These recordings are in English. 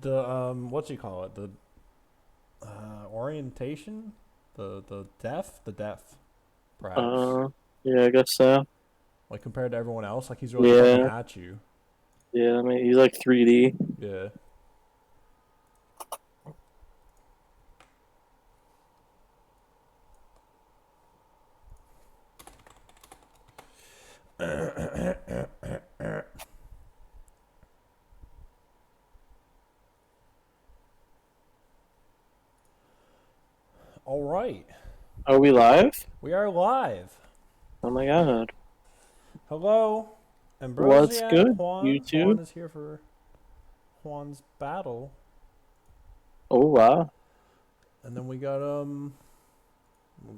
the what do you call it? The orientation, the depth, perhaps. Uh, yeah, I guess so. Like compared to everyone else, like he's really coming Yeah, at you. yeah. I mean, he's like 3D. Yeah. All right, Are we live? we are live. Oh my god. Hello, What's Ambrosiac. good, Juan. Juan YouTube? is here for Juan's battle, Oh wow. and then we got move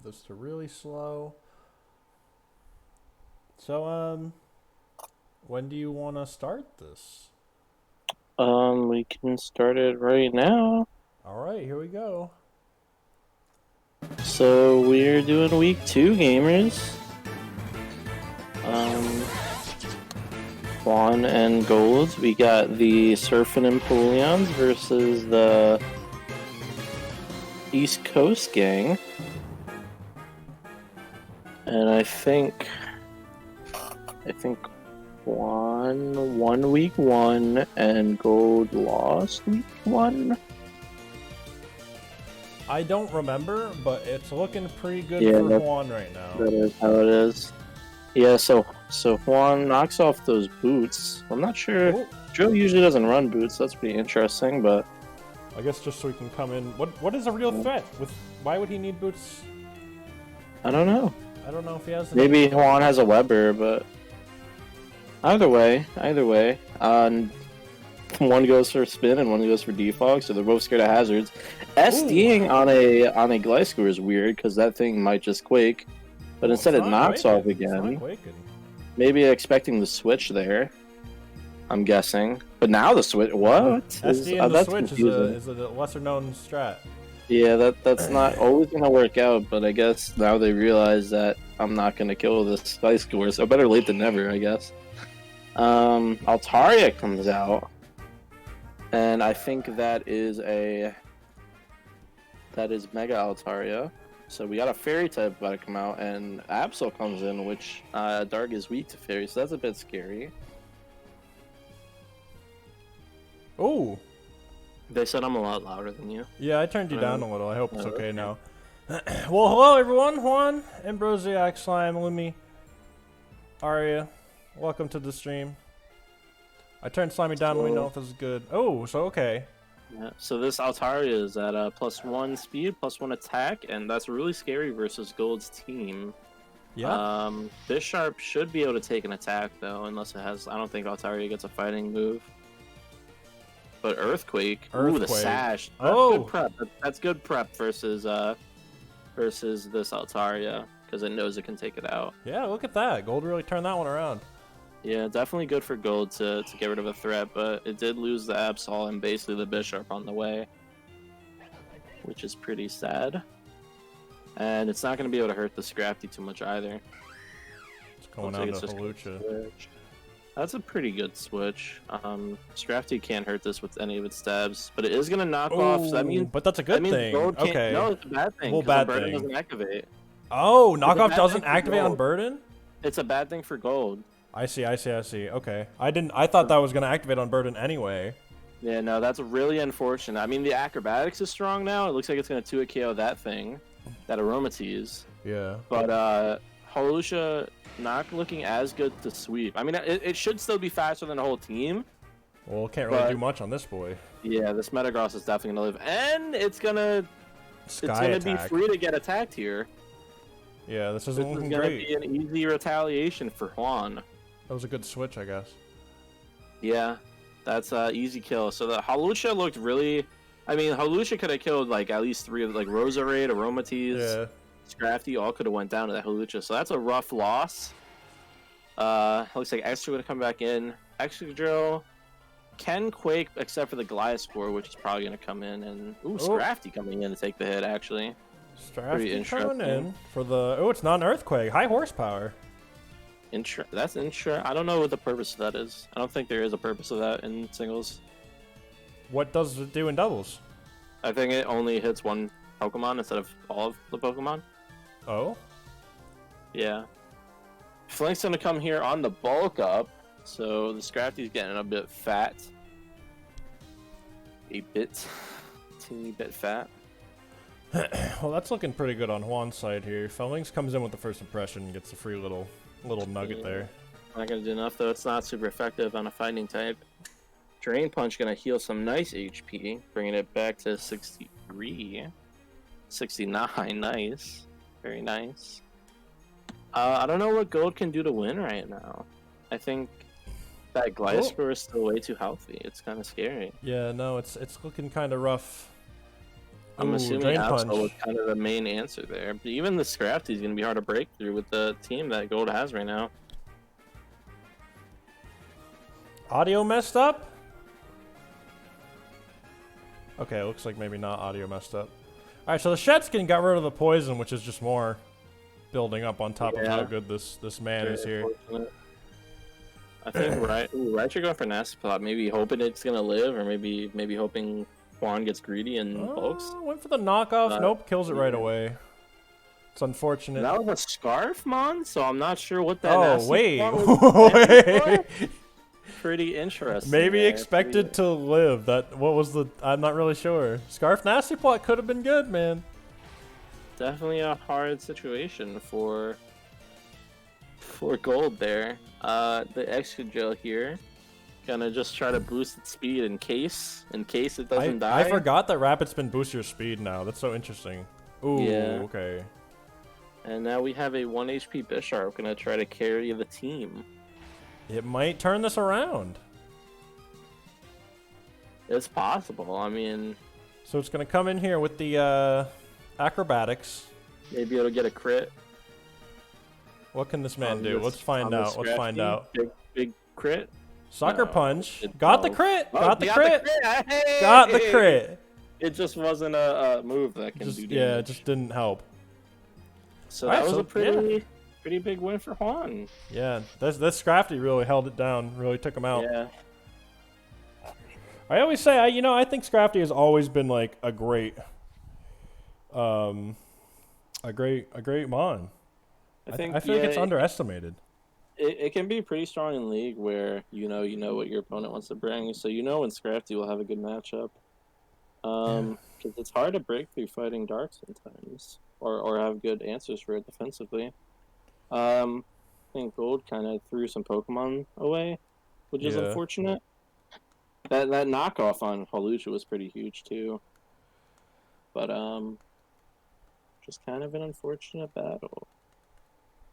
this to really slow. So when do you want to start this? We can start it right now. All right, here we go. So we're doing week 2, gamers. Um, Juan and Gold. We got the Surfin' Empoleons versus the East Coast gang. And I think Juan won week 1 and Gold lost week 1. I don't remember, but it's looking pretty good Yeah, for Juan right now. That is how it is. Yeah, so Juan knocks off those boots. I'm not sure. Oh, Joe usually doesn't run boots. That's pretty interesting, but I guess just so he can come in. What is a real threat? With why would he need boots? I don't know. I don't know if he has. Any. Maybe Juan has a Weber, but either way, one goes for spin and one goes for defog, so they're both scared of hazards. SDing on a Gliscor is weird because that thing might just quake, but instead It's it not knocks quaking. off It's again. not quaking. Maybe expecting the switch there. I'm guessing, but now the switch. What? SD and the That's switch confusing. is a lesser known strat. Yeah, that's not always gonna work out, but I guess now they realize that I'm not gonna kill this Spice Core, so better late than never, I guess. Altaria comes out, and I think that is Mega Altaria. So we got a Fairy type about to come out, and Absol comes in, which Dark is weak to Fairy, so that's a bit scary. Oh, They said I'm a lot louder than you. yeah, I turned you down a little. I hope it's okay okay. now. Well, hello everyone. Juan, Ambrosiac, Slime, Lumi, Aria. Welcome to the stream. I turned Slimy down. Let me know if this is good. Oh, so okay. Yeah, so this Altaria is at +1 speed, +1 attack, and that's really scary versus Gold's team. Yeah. Bisharp should be able to take an attack though, unless it has. I don't think Altaria gets a fighting move. But Earthquake, ooh, the Earthquake. sash. That's Oh. good prep. That's good prep versus this Altaria because it knows it can take it out. Yeah, look at that. Gold really turned that one around. Yeah, definitely good for Gold to get rid of a threat, but it did lose the Absol and basically the Bisharp on the way, which is pretty sad. And it's not going to be able to hurt the Scrafty too much either. It's going Looks on like to it's just Halucha. switch. That's a pretty good switch. Scrafty can't hurt this with any of its stabs, but it is going to knock off. So that means but that's a that good means thing. Gold can't. Okay. No, it's a bad thing. Well, 'cause bad the burden thing. doesn't activate. Oh, It's a knockoff bad doesn't thing for activate on Gold. Burden? It's a bad thing for Gold. I see. Okay. I thought that was gonna activate on Burden anyway. Yeah, no, that's really unfortunate. I mean, the acrobatics is strong now. It looks like it's going to 2-hit KO that thing, that Aromatisse. Yeah. But Halusha not looking as good to sweep. I mean, it should still be faster than the whole team. Well, can't really But- do much on this boy. Yeah, this Metagross is definitely going to live. And it's going to Sky be attack. free to get attacked here. Yeah, this This isn't is looking going to great. be an easy retaliation for Juan. That was a good switch, I guess. Yeah, that's easy kill. So the Halusha looked really... I mean, Halusha could have killed like at least 3 of like Roserade, Aromatisse, Yeah. Scrafty, all could have went down to that Halucha. So that's a rough loss. Looks like Extra going to come back in. Excadrill can quake except for the Gliscor, which is probably going to come in. And ooh, Scrafty coming in to take the hit, actually. Pretty Strafty coming in interesting. for the. Oh, it's not an earthquake. High horsepower. That's I don't know what the purpose of that is. I don't think there is a purpose of that in singles. What does it do in doubles? I think it only hits one Pokemon instead of all of the Pokemon. Oh? Yeah. Flink's gonna come here on the bulk up, so the Scrafty's getting a bit fat. Teeny bit fat. Well, that's looking pretty good on Juan's side here. Fellings comes in with the first impression and gets a free little nugget there. Not gonna do enough though. It's not super effective on a fighting type. Drain Punch gonna heal some nice HP, bringing it back to 63, 69. Nice, very nice. I don't know what Gold can do to win right now. I think that Gliscor is still way too healthy. It's kind of scary. Yeah, no, it's looking kind of rough. I'm Ooh, assuming Drain Absol Punch. was kind of the main answer there. But even the Scrafty is going to be hard to break through with the team that Gold has right now. Audio messed up? Okay, looks like maybe not audio messed up. Alright, so the Shetskin got rid of the poison, which is just more building up on top of how good this man is here. I think Raichu going for Nasty Plot, maybe hoping it's going to live, or maybe hoping Juan gets greedy and bulks. Went for the knockoff. Nope, kills it right away. It's unfortunate. That was a Scarf Mon, so I'm not sure what that. Oh wait, wait. Pretty interesting. Maybe there. expected to live. What was the? I'm not really sure. Scarf Nasty Plot could have been good, man. Definitely a hard situation for Gold there. The Excadrill here, gonna just try to boost its speed in case it doesn't die. I forgot that Rapid Spin boosts your speed now. That's so interesting. Ooh, yeah. Okay. And now we have a 1 HP Bisharp gonna try to carry the team. It might turn this around. It's possible. I mean, so it's gonna come in here with the acrobatics. Maybe it'll get a crit. What can this man do? Let's find out. Let's find out. Big crit. Sucker Punch. Got the crit. Oh, got the crit. Hey! Got the crit. It just wasn't a move that can do damage. Yeah, it just didn't help. So that was a pretty big win for Juan. Yeah, this Scrafty really held it down. Really took him out. Yeah. I always say, I think Scrafty has always been like a great mon. I feel like it's underestimated. It can be pretty strong in League where you know what your opponent wants to bring, so when Scrafty will have a good matchup. Because it's hard to break through fighting Dark sometimes, or have good answers for it defensively. I think Gold kind of threw some Pokemon away, which is unfortunate. That knockoff on Hawlucha was pretty huge too. But just kind of an unfortunate battle.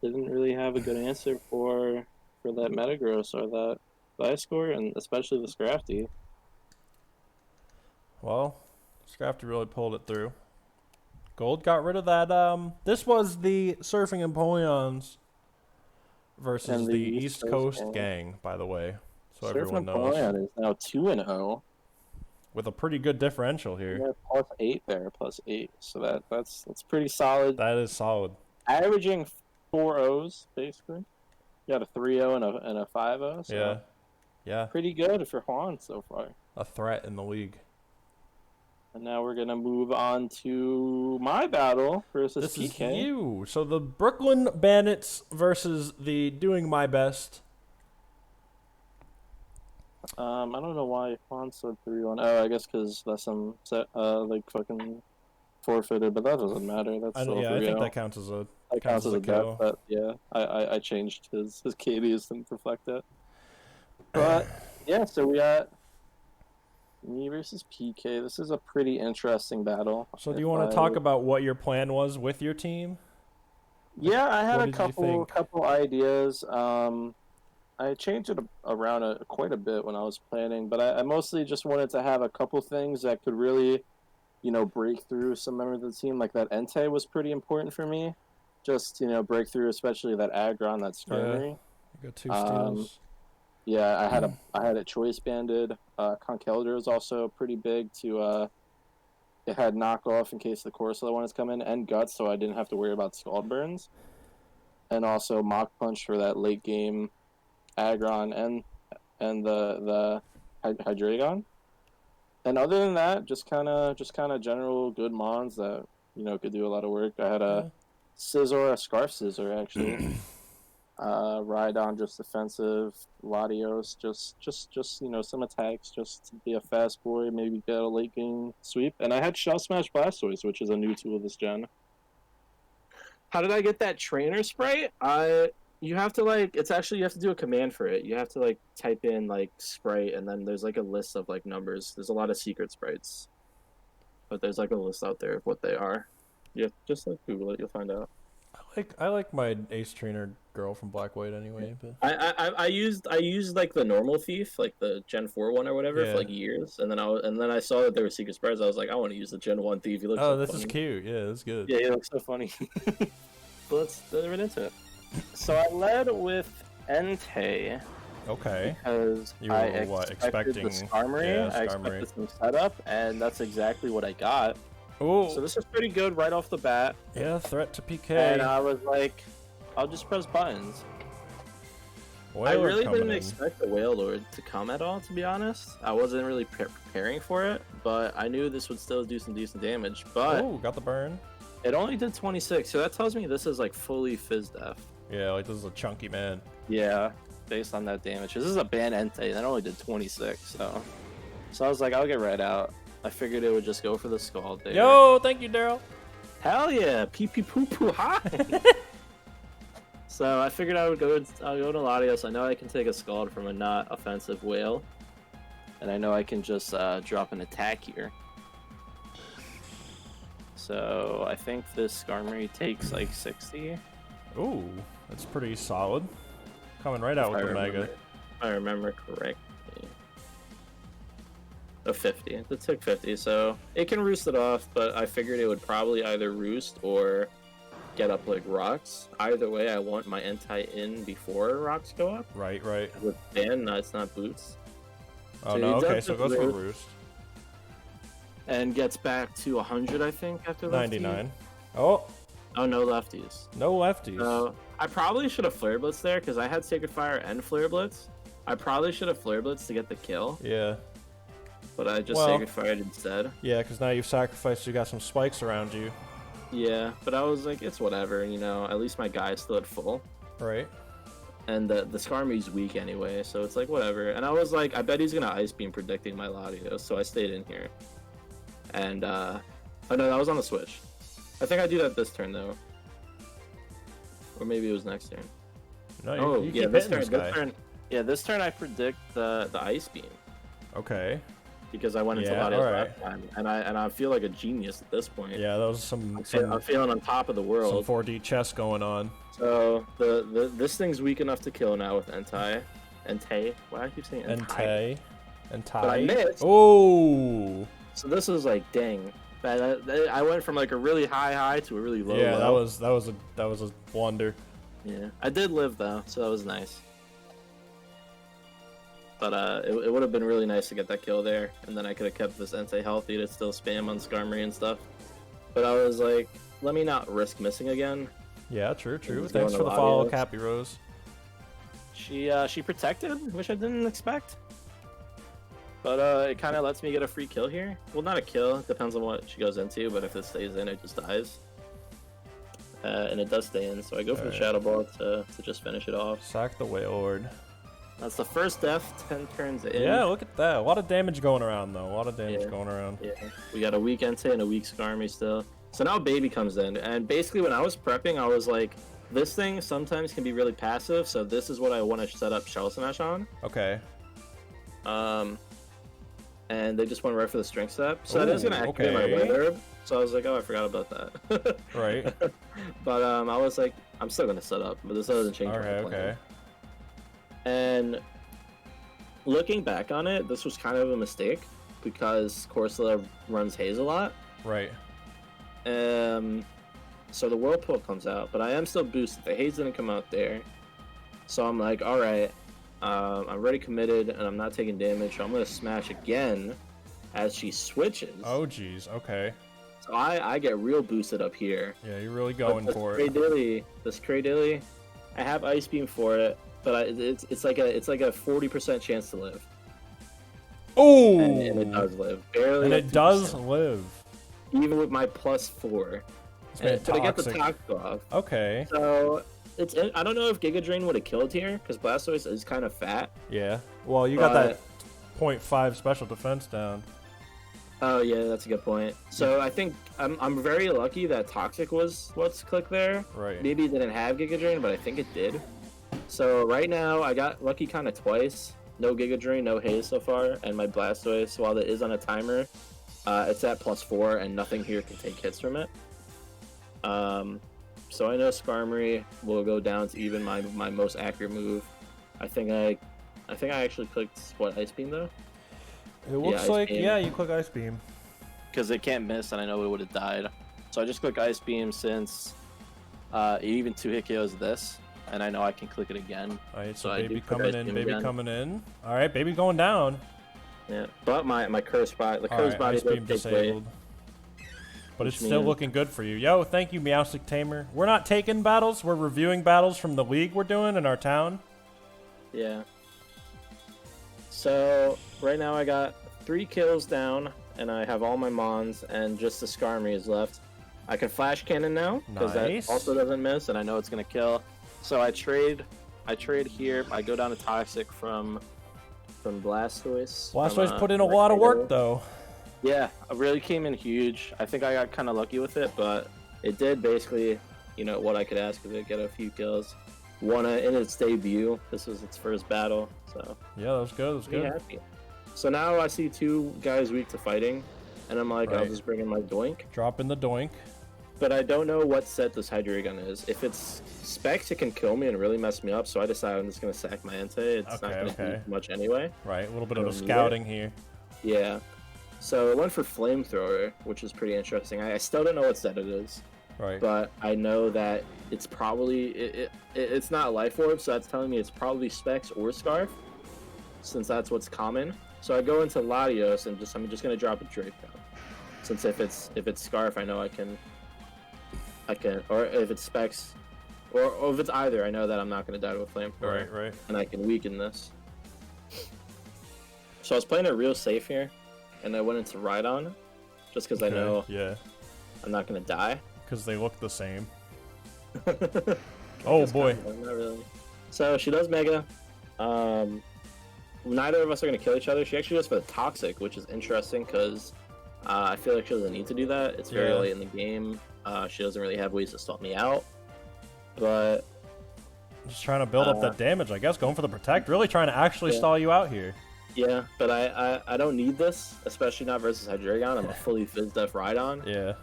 Didn't really have a good answer for that Metagross or that Gliscor, and especially the Scrafty. Well, Scrafty really pulled it through. Gold got rid of that. This was the Surfing Empoleons versus the East Coast gang, by the way. So everyone knows. Surfing Empoleon is now 2-0. With a pretty good differential here. Yeah, +8 there, +8. So that's pretty solid. That is solid. Averaging 4 O's basically. You got a 3-0 and a 5-0. So yeah. Pretty good for Juan so far. A threat in the league. And now we're gonna move on to my battle versus this PK. Is you. So the Brooklyn Bandits versus the Doing My Best. I don't know why Juan said 3-1. Oh, I guess because that's some like fucking forfeited, but that doesn't matter. That's still 3-0. I think that counts as a kill. But yeah, I changed his KDs to reflect that. But yeah, so we got me versus PK. This is a pretty interesting battle. So do you want to talk about what your plan was with your team? Yeah, I had a couple ideas. I changed it around quite a bit when I was planning, but I mostly just wanted to have a couple things that could really, break through some members of the team. Like that Entei was pretty important for me. Just, break through, especially that Aggron, that Skarmory. Yeah, you got 2 steals. Yeah, I had it choice banded. Conkeldurr is also pretty big to it had knockoff in case the Corsola wanted to come in, and Guts, so I didn't have to worry about Scald Burns. And also Mach Punch for that late game Aggron and the Hydreigon. And other than that, just kind of general good mons that could do a lot of work. I had a scissor, a scarf scissor actually. Ride on just defensive, Latios, just some attacks, just to be a fast boy, maybe get a late game sweep. And I had Shell Smash Blastoise, which is a new tool this gen. How did I get that trainer sprite? You have to you have to do a command for it. You have to type in sprite, and then there's a list of numbers. There's a lot of secret sprites, but there's a list out there of what they are. Yeah, just Google it, you'll find out. I like my Ace Trainer girl from Black White anyway. But I used the normal thief, the Gen 4 one or whatever, Yeah. for years, and then I saw that there were secret sprites. I was like, I want to use the Gen 1 thief. He looks oh, so this funny. is cute. Yeah, that's good. Yeah, he looks so funny. But let's get right into it. So I led with Entei Okay. because You were, I what, expected expecting- the Skarmory. yeah, I Skarmory. expected some setup, and that's exactly what I got. Oh, So this is pretty good right off the bat. yeah, threat to PK. And I was like, I'll just press buttons. I Wailord really coming didn't in. expect the Wailord to come at all, to be honest. I wasn't really preparing for it, but I knew this would still do some decent damage. But Oh, got the burn. it only did 26, so that tells me this is fully Fizz Def. Yeah, this is a chunky man. Yeah, based on that damage. This is a ban Entei, that only did 26, so I was like, I'll get right out. I figured it would just go for the Scald there. Yo, thank you, Daryl. Hell yeah, pee pee poo poo hi. So I figured I'll go to Latios. I know I can take a Scald from a not offensive whale, and I know I can just drop an attack here. So I think this Skarmory takes 60. Ooh, that's pretty solid. Coming right out with the Mega. If I remember correctly. A 50. It took 50, so it can roost it off, but I figured it would probably either roost or get up rocks. Either way, I want my Entei in before rocks go up. Right, right. With ban, no, it's not boots. Oh So no, he okay, does so it the goes for roost. Roost. And gets back to 100, I think, after lefty. 99. Oh, Oh, no lefties. no lefties. So I probably should have Flare Blitz there because I had Sacred Fire and Flare Blitz. I probably should have Flare Blitz to get the kill, Yeah. but I just Well- Sacred Fired instead. Yeah, because now you've sacrificed, you got some spikes around you. Yeah, but I was like, it's whatever, at least my guy's still at full. Right. And the Skarmory's weak anyway, so it's whatever. And I was like, I bet he's gonna Ice Beam predicting my Latios, so I stayed in here. And oh no, that was on the switch. I think I do that this turn though. Or maybe it was next turn. No, Oh you yeah, keep this hitting turn, this guy. this turn I predict the Ice Beam. Okay. Because I went into Yeah, Latios alright. last time. And I feel like a genius at this point. Yeah, that was some I'm feeling on top of the world. 4D chess going on. So this thing's weak enough to kill now with Entei. Entei? Why do I keep saying Entei? And But I tie. missed. Oh. So this is dang. I went from a really high to a really low. Yeah, low. that was a blunder. Yeah, I did live though, so that was nice. But it would have been really nice to get that kill there, and then I could have kept this Entei healthy to still spam on Skarmory and stuff. But I was like, let me not risk missing again. Yeah, true, true. Just Thanks going for to the follow, Latios. Cappy Rose. She protected, which I didn't expect. But it kind of lets me get a free kill here. Well, not a kill. It depends on what she goes into, but if it stays in, it just dies. And it does stay in, so I go for the Alright. Shadow Ball to just finish it off. Sack the Wailord. That's the first death, 10 turns in. Yeah, look at that. A lot of damage going around, though. A lot of damage Yeah. going around. Yeah, we got a weak Entei and a weak Skarmory still. So now Baby comes in, and basically when I was prepping, I was like, this thing sometimes can be really passive, so this is what I want to set up Shell Smash on. Okay. And they just went right for the Strength Step. So that is going to Ooh, activate my okay. Red Herb. So I was like, oh, I forgot about that. Right. But I was like, I'm still going to set up, but this doesn't change my Okay, plan. okay. And looking back on it, this was kind of a mistake because Corsola runs Haze a lot. Right. So the Whirlpool comes out, but I am still boosted. The Haze didn't come out there. So I'm like, alright, I'm already committed and I'm not taking damage, so I'm going to smash again as she switches. Oh, geez. Okay. So I get real boosted up here. Yeah, you're really going But for this it. Cradilly, I have Ice Beam for it, but it's like a 40% chance to live. Oh, and it does live. Barely. and at it does 2%, live. even with my +4. It's made But I get the toxic. toxic off. Okay. So I don't know if Giga Drain would have killed here because Blastoise is kind of fat. Yeah. Well, you got that 0.5 special defense down. Oh yeah, that's a good point. So I think I'm very lucky that Toxic was what's clicked there. Right. Maybe it didn't have Giga Drain, but I think it did. So right now I got lucky kind of twice. No Giga Drain, no Haze so far, and my Blastoise, while it is on a timer, it's at +4, and nothing here can take hits from it. So I know Skarmory will go down to even my most accurate move. I think I actually clicked what, Ice Beam though. It looks Ice like, Beam. yeah, you click Ice Beam. Because it can't miss, and I know it would have died. So I just click Ice Beam since it even 2-hit KOs this, and I know I can click it again. Alright, so So I baby do click coming Ice in, Beam baby again. coming in. Alright, baby going down. Yeah, but my curse body, the curse Alright, body Ice does Beam take away. disabled. But it's Which still means- looking good for you. Yo, thank you, Meowstic Tamer. We're not taking battles, we're reviewing battles from the league we're doing in our town. Yeah. So right now I got 3 kills down, and I have all my Mons, and just the Skarmory is left. I can Flash Cannon now because Nice. that also doesn't miss, and I know it's gonna kill. So I trade here. I go down to Toxic from Blastoise. Blastoise put in a lot of work, though. Yeah, I really came in huge. I think I got kind of lucky with it, but it did basically, what I could ask of it, get a few kills. Won it in its debut. This was its first battle, so Yeah, that was good, that was pretty good. happy. So now I see 2 guys weak to fighting, and I'm like, I'll Right. just bring in my Doink. Drop in the doink. But I don't know what set this Hydreigon is. If it's Specs, it can kill me and really mess me up, so I decided I'm just going to sack my Entei. It's not Okay, going to okay. do much anyway. Right, a little bit I of a don't need scouting here. Yeah. So I went for Flamethrower, which is pretty interesting. I still don't know what set it is. Right. But I know that it's probably it's not Life Orb, so that's telling me it's probably Specs or Scarf, since that's what's common. So I go into Latios and I'm just gonna drop a Draco, since if it's Scarf, I know I can, or if it's Specs, or if it's either, I know that I'm not gonna die to a Flamethrower, Right. and I can weaken this. So I was playing it real safe here, and I went into Rhydon, just because I Okay, know Yeah, I'm not gonna die. because they look the same. Oh boy. Not really. So she does Mega. Neither of us are going to kill each other. She actually goes for the Toxic, which is interesting because I feel like she doesn't need to do that. It's very Yeah. late in the game. She doesn't really have ways to stop me out. But Just trying to build up that damage, I guess. Going for the protect. Really trying to actually Yeah. stall you out here. yeah, but I don't need this, especially not versus Hydreigon. I'm a fully Fizdef Rhydon. Yeah.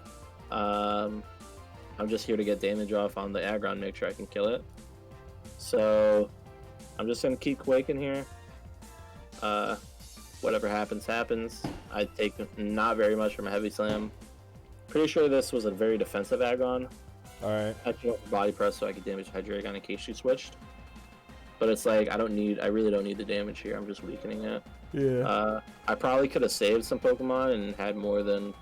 I'm just here to get damage off on the Aggron, make sure I can kill it. So I'm just gonna keep quaking here. Whatever happens, happens. I take not very much from a Heavy Slam. Pretty sure this was a very defensive Aggron. Alright. I took off Body Press so I could damage Hydreigon in case she switched. But it's like I really don't need the damage here. I'm just weakening it. Yeah. I probably could have saved some Pokemon and had more than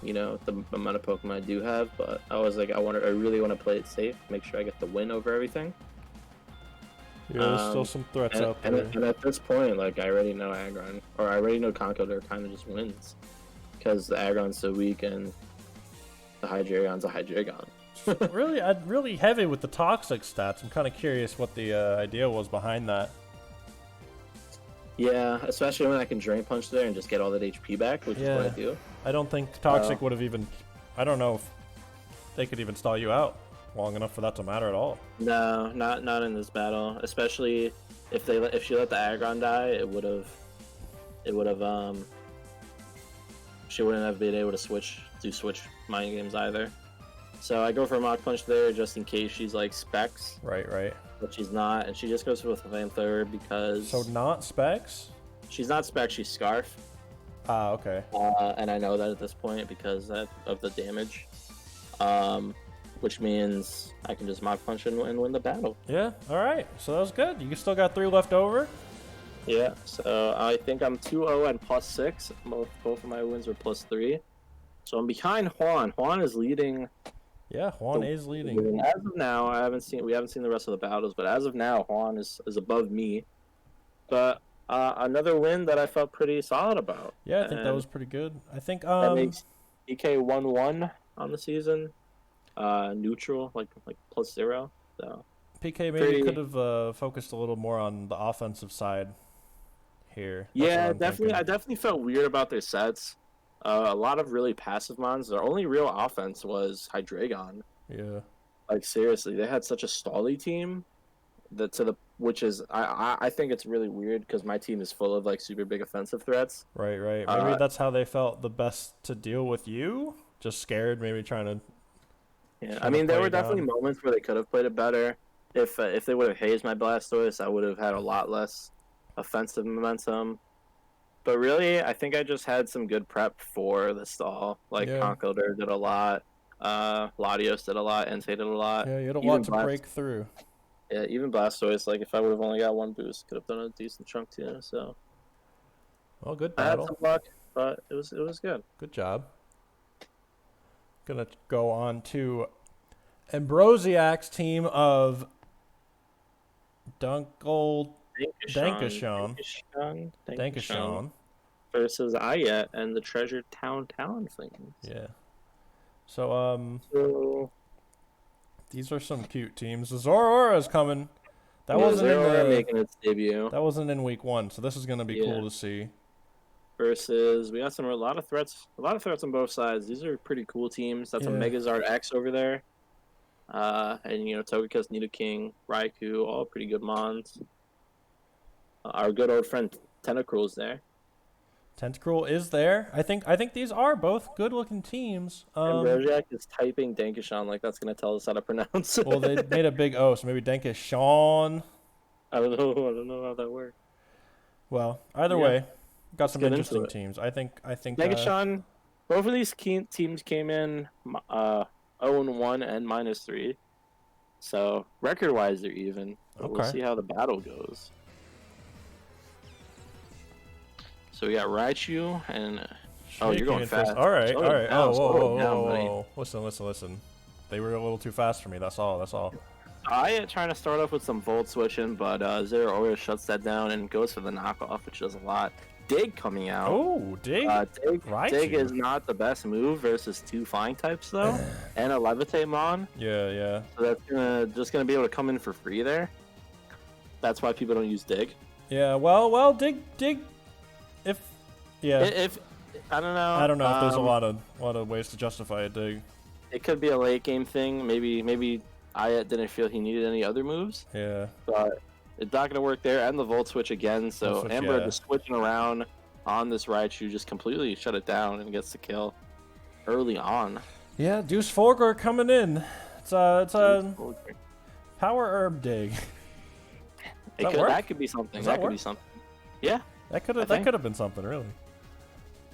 the amount of Pokemon I do have, but I was like, I really want to play it safe, make sure I get the win over everything. Yeah, there's still some threats out there. And at this point, like, I already know Aggron, or I already know Conkeldurr kind of just wins, because the Aggron's so weak and the Hydreigon's a Hydreigon. really heavy with the toxic stats. I'm kind of curious what the idea was behind that. Yeah, especially when I can Drain Punch there and just get all that HP back, which is what I do. I don't think toxic would have even. I don't know if they could even stall you out long enough for that to matter at all. No, not in this battle. Especially if she let the Aggron die, it would have she wouldn't have been able to switch mind games either. So I go for a Mach Punch there just in case she's like Specs, Right. but she's not, and she just goes with Flamethrower because So not specs. she's not Specs, she's Scarf. Ah, okay. And I know that at this point because of the damage. Which means I can just Mach Punch and win the battle. Yeah. All right. So that was good. You still got 3 left over. Yeah, so I think I'm 2-0 and +6. Both of my wins were +3. So I'm behind Juan. Juan is leading. Yeah, Juan is leading. As of now, we haven't seen the rest of the battles, but as of now, Juan is above me. But Another win that I felt pretty solid about. Yeah, I think that And was pretty good. I think that makes EK 1-1 on the season. Neutral, like +0. So PK maybe pretty. could have focused a little more on the offensive side here. That's what Yeah, I'm definitely. I thinking. definitely felt weird about their sets. A lot of really passive mons. Their only real offense was Hydreigon. Yeah. Like seriously, they had such a stally team that to the which is I think it's really weird because my team is full of like super big offensive threats. Right, right. Maybe Uh, that's how they felt the best to deal with you. Just scared, maybe yeah, I trying to mean there play were you definitely down. moments where they could have played it better. If they would have hazed my Blastoise, I would have had a lot less offensive momentum. But really, I think I just had some good prep for the stall. Like Yeah. Conkeldurr did a lot, Latios did a lot, Entei did a lot. Yeah, you had a lot Even to Blast, break through. yeah, even Blastoise. Like if I would have only got one boost, could have done a decent chunk too. So Well, good I had battle. some luck, but it was good. Good job. Gonna go on to Ambrosiak's team of Dunkel Dankashon. Dankashon Dankashon. versus Ayet and the Treasure Town Talonflings. Yeah. So So these are some cute teams. The Zoroark's coming. That yeah, wasn't in Zeraora the making its debut. that wasn't in week 1, so this is gonna be Yeah. cool to see. Versus we got a lot of threats on both sides. These are pretty cool teams. That's a Yeah. Megazard X over there. And Togekiss, Nidoking, Raikou, all pretty good mons. Our good old friend Tentacruel's there. Tentacruel is there. I think these are both good looking teams. And Rojak is typing Dankashon like that's gonna tell us how to pronounce it. Well, they made a big O, so maybe Dankashon. I don't know how that works. Well, either Yeah. way, got some get into interesting it. teams. I think Dankashon, both of these teams came in 0-1 and -3. So record wise they're even. But we'll Okay. see how the battle goes. So we got Raichu and oh, you're going fast. All right, Slow all it right. down, Oh, slow whoa, it whoa, down, whoa, buddy. whoa. Listen. They were a little too fast for me. That's all. I trying to start off with some Volt switching, but Zeraora shuts that down and goes for the knockoff, which does a lot. Dig coming out. Oh, dig. Raichu. Dig is not the best move versus 2 flying types though, and a Levitate Mon. Yeah. So that's just gonna be able to come in for free there. That's why people don't use Dig. Yeah. Well, dig. If If I don't know. I don't know if there's a lot of ways to justify a dig. It could be a late game thing. Maybe Ayat didn't feel he needed any other moves, Yeah. but it's not gonna work there. And the Volt Switch again. So Volt Switch, Amber yeah. just switching around on this Raichu just completely shut it down and gets the kill early on. Yeah. Deuce Forger coming in. It's a power herb dig. that work? That could be something. Does That that could work? be something. Yeah. That could I have think. been something really.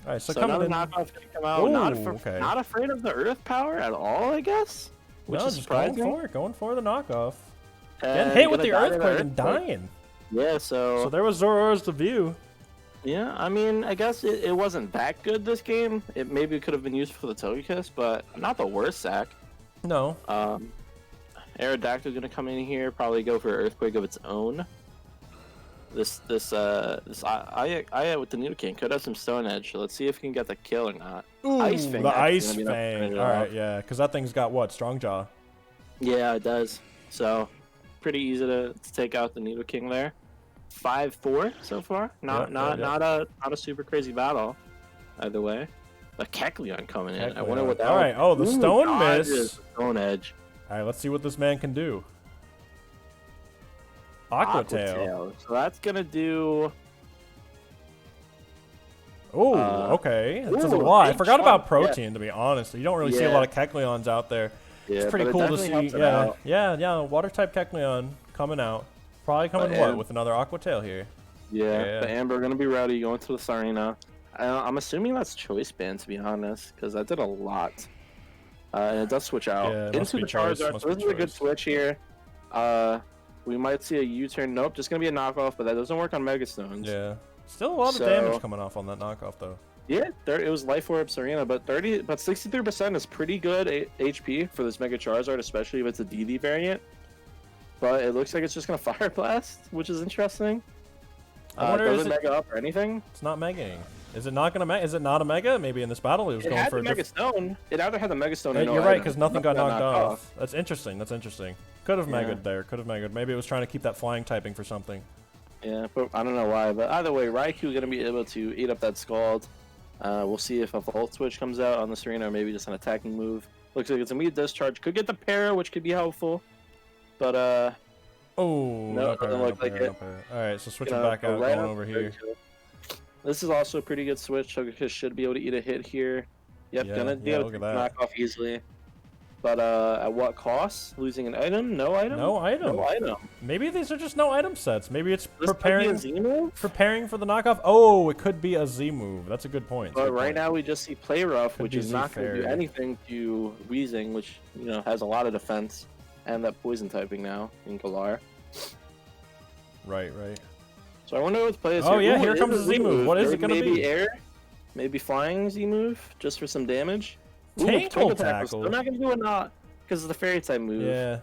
All right. So So coming another in. knockoff gonna come out. Ooh, okay. Not afraid of the Earth power at all, I guess. Which No, is just surprising. going for the knockoff. And Getting hit with gonna the die to earthquake and dying. Yeah, So there was Zoroark's the view. yeah, I mean, I guess it wasn't that good this game. It maybe could have been used for the Togekiss, but not the worst sack. No. Aerodactyl gonna come in here, probably go for an Earthquake of its own. This Aya with the Nidoking could have some Stone Edge, so let's see if he can get the kill or not. Ooh, Ice Fang the actually Ice gonna be enough to Fang. finish it All right, off. yeah, because that thing's got what? Strong Jaw. Yeah, it does. So pretty easy to take out the Nidoking there. 5-4 so far. Not a super crazy battle. Either way. A Kecleon coming in. I wonder what that. All right. Oh, the Stone dodges Miss. the Stone Edge. All right, let's see what this man can do. Aqua Tail. So that's gonna do. Oh, okay. That does a ooh, lot. I big forgot about chunk, Protein, to be honest. You don't really see a Yeah. lot of Kecleons out there. Yeah, It's pretty but it cool to definitely see. helps it out. Yeah. Water type Kecleon coming out. Probably coming But, with another Aqua Tail here. Yeah, Yeah. the Amber gonna be rowdy going to the Sarina. I'm assuming that's choice band to be honest, because that did a lot. And it does switch out Yeah, it must into be the choice, Charizard. must So this be is a good choice. switch here. We might see a U-turn. Nope, just gonna be a knockoff, but that doesn't work on Mega Stones. Yeah. Still a lot of So- damage coming off on that knockoff, though. Yeah, it was Life Orb Serena, but 63% is pretty good HP for this Mega Charizard, especially if it's a DD variant. But it looks like it's just gonna Fire Blast, which is interesting. I wonder, is Doesn't it... Mega up or anything? It's not megaing. Is it not gonna Is it not a mega? Maybe in this battle it was It going had for the a Mega different... Stone. It either had the Mega Stone or no You're right, item. because nothing got knocked knocked off. That's interesting. That's interesting. Could have megaed there. Could have megaed. Maybe it was trying to keep that flying typing for something. Yeah, but I don't know why. But either way, Raikou is gonna be able to eat up that Scald. We'll see if a Volt Switch comes out on this arena, or maybe just an attacking move. Looks like it's a immediate discharge. Could get the para, which could be helpful. But Oh, no, it doesn't look like it. Alright, so switching back out, going over here. This is also a pretty good switch. Togekiss should be able to eat a hit here. Yep, gonna be able to knock off easily. But at what cost? Losing an item? No item? No item. No item. Maybe these are just no item sets. Maybe it's This preparing might be a Z move? preparing for the knockoff. Oh, it could be a Z move. That's a good point. But right now we just see Play Rough, Could which be is not going to do Z-Fairy. anything to Weezing, which has a lot of defense, and that poison typing now in Galar. Right, right. So I wonder what play is Oh, here. yeah, Ooh, here it comes is the Z move. What is it gonna maybe be? Air, maybe flying Z move, just for some damage. Tackle Togepi Tackle. Still not going to do a knot because of the Fairy type move. Yeah.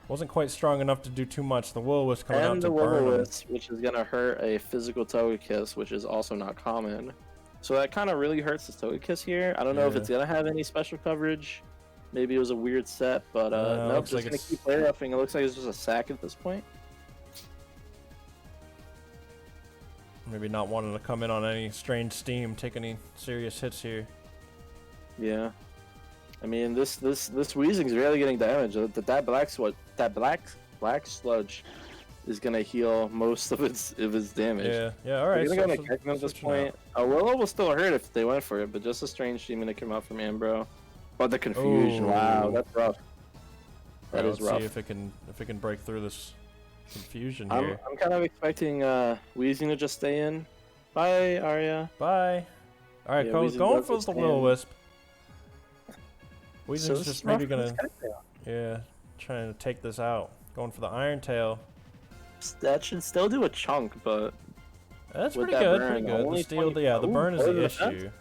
Wasn't quite strong enough to do too much. The Will-O-Wisp coming out And to the burn him. Will-O-Wisp, which is going to hurt a physical Togekiss, which is also not common. So that kind of really hurts the Togekiss here. I don't know if Yeah. it's going to have any special coverage. Maybe it was a weird set, but No, nope, looks just like going to it's- keep play roughing. It looks like it's just a sack at this point. Maybe not wanting to come in on any strange steam, take any serious hits here. Yeah. I mean, this Weezing's really getting damage. That black sludge is gonna heal most of its damage. Yeah, yeah, alright. We're gonna go to Kekman at this switching point. Willow will still hurt if they went for it, but just a strange team gonna come out from Ambro. But the confusion, Ooh. wow, that's rough. That is let's rough. see if it can break through this confusion I'm here. kind of expecting Weezing to just stay in. Bye, Arya. Bye. Alright, Yeah, going Weezing for does the stand. Will-O-Wisp. Weezing's So this just is rough maybe for this gonna, Kekman. yeah, trying to take this out. Going for the Iron Tail. That should still do a chunk, but That's With pretty that good, burn, pretty good. only The steel, 20 yeah, the Ooh, burn is more the than that? issue.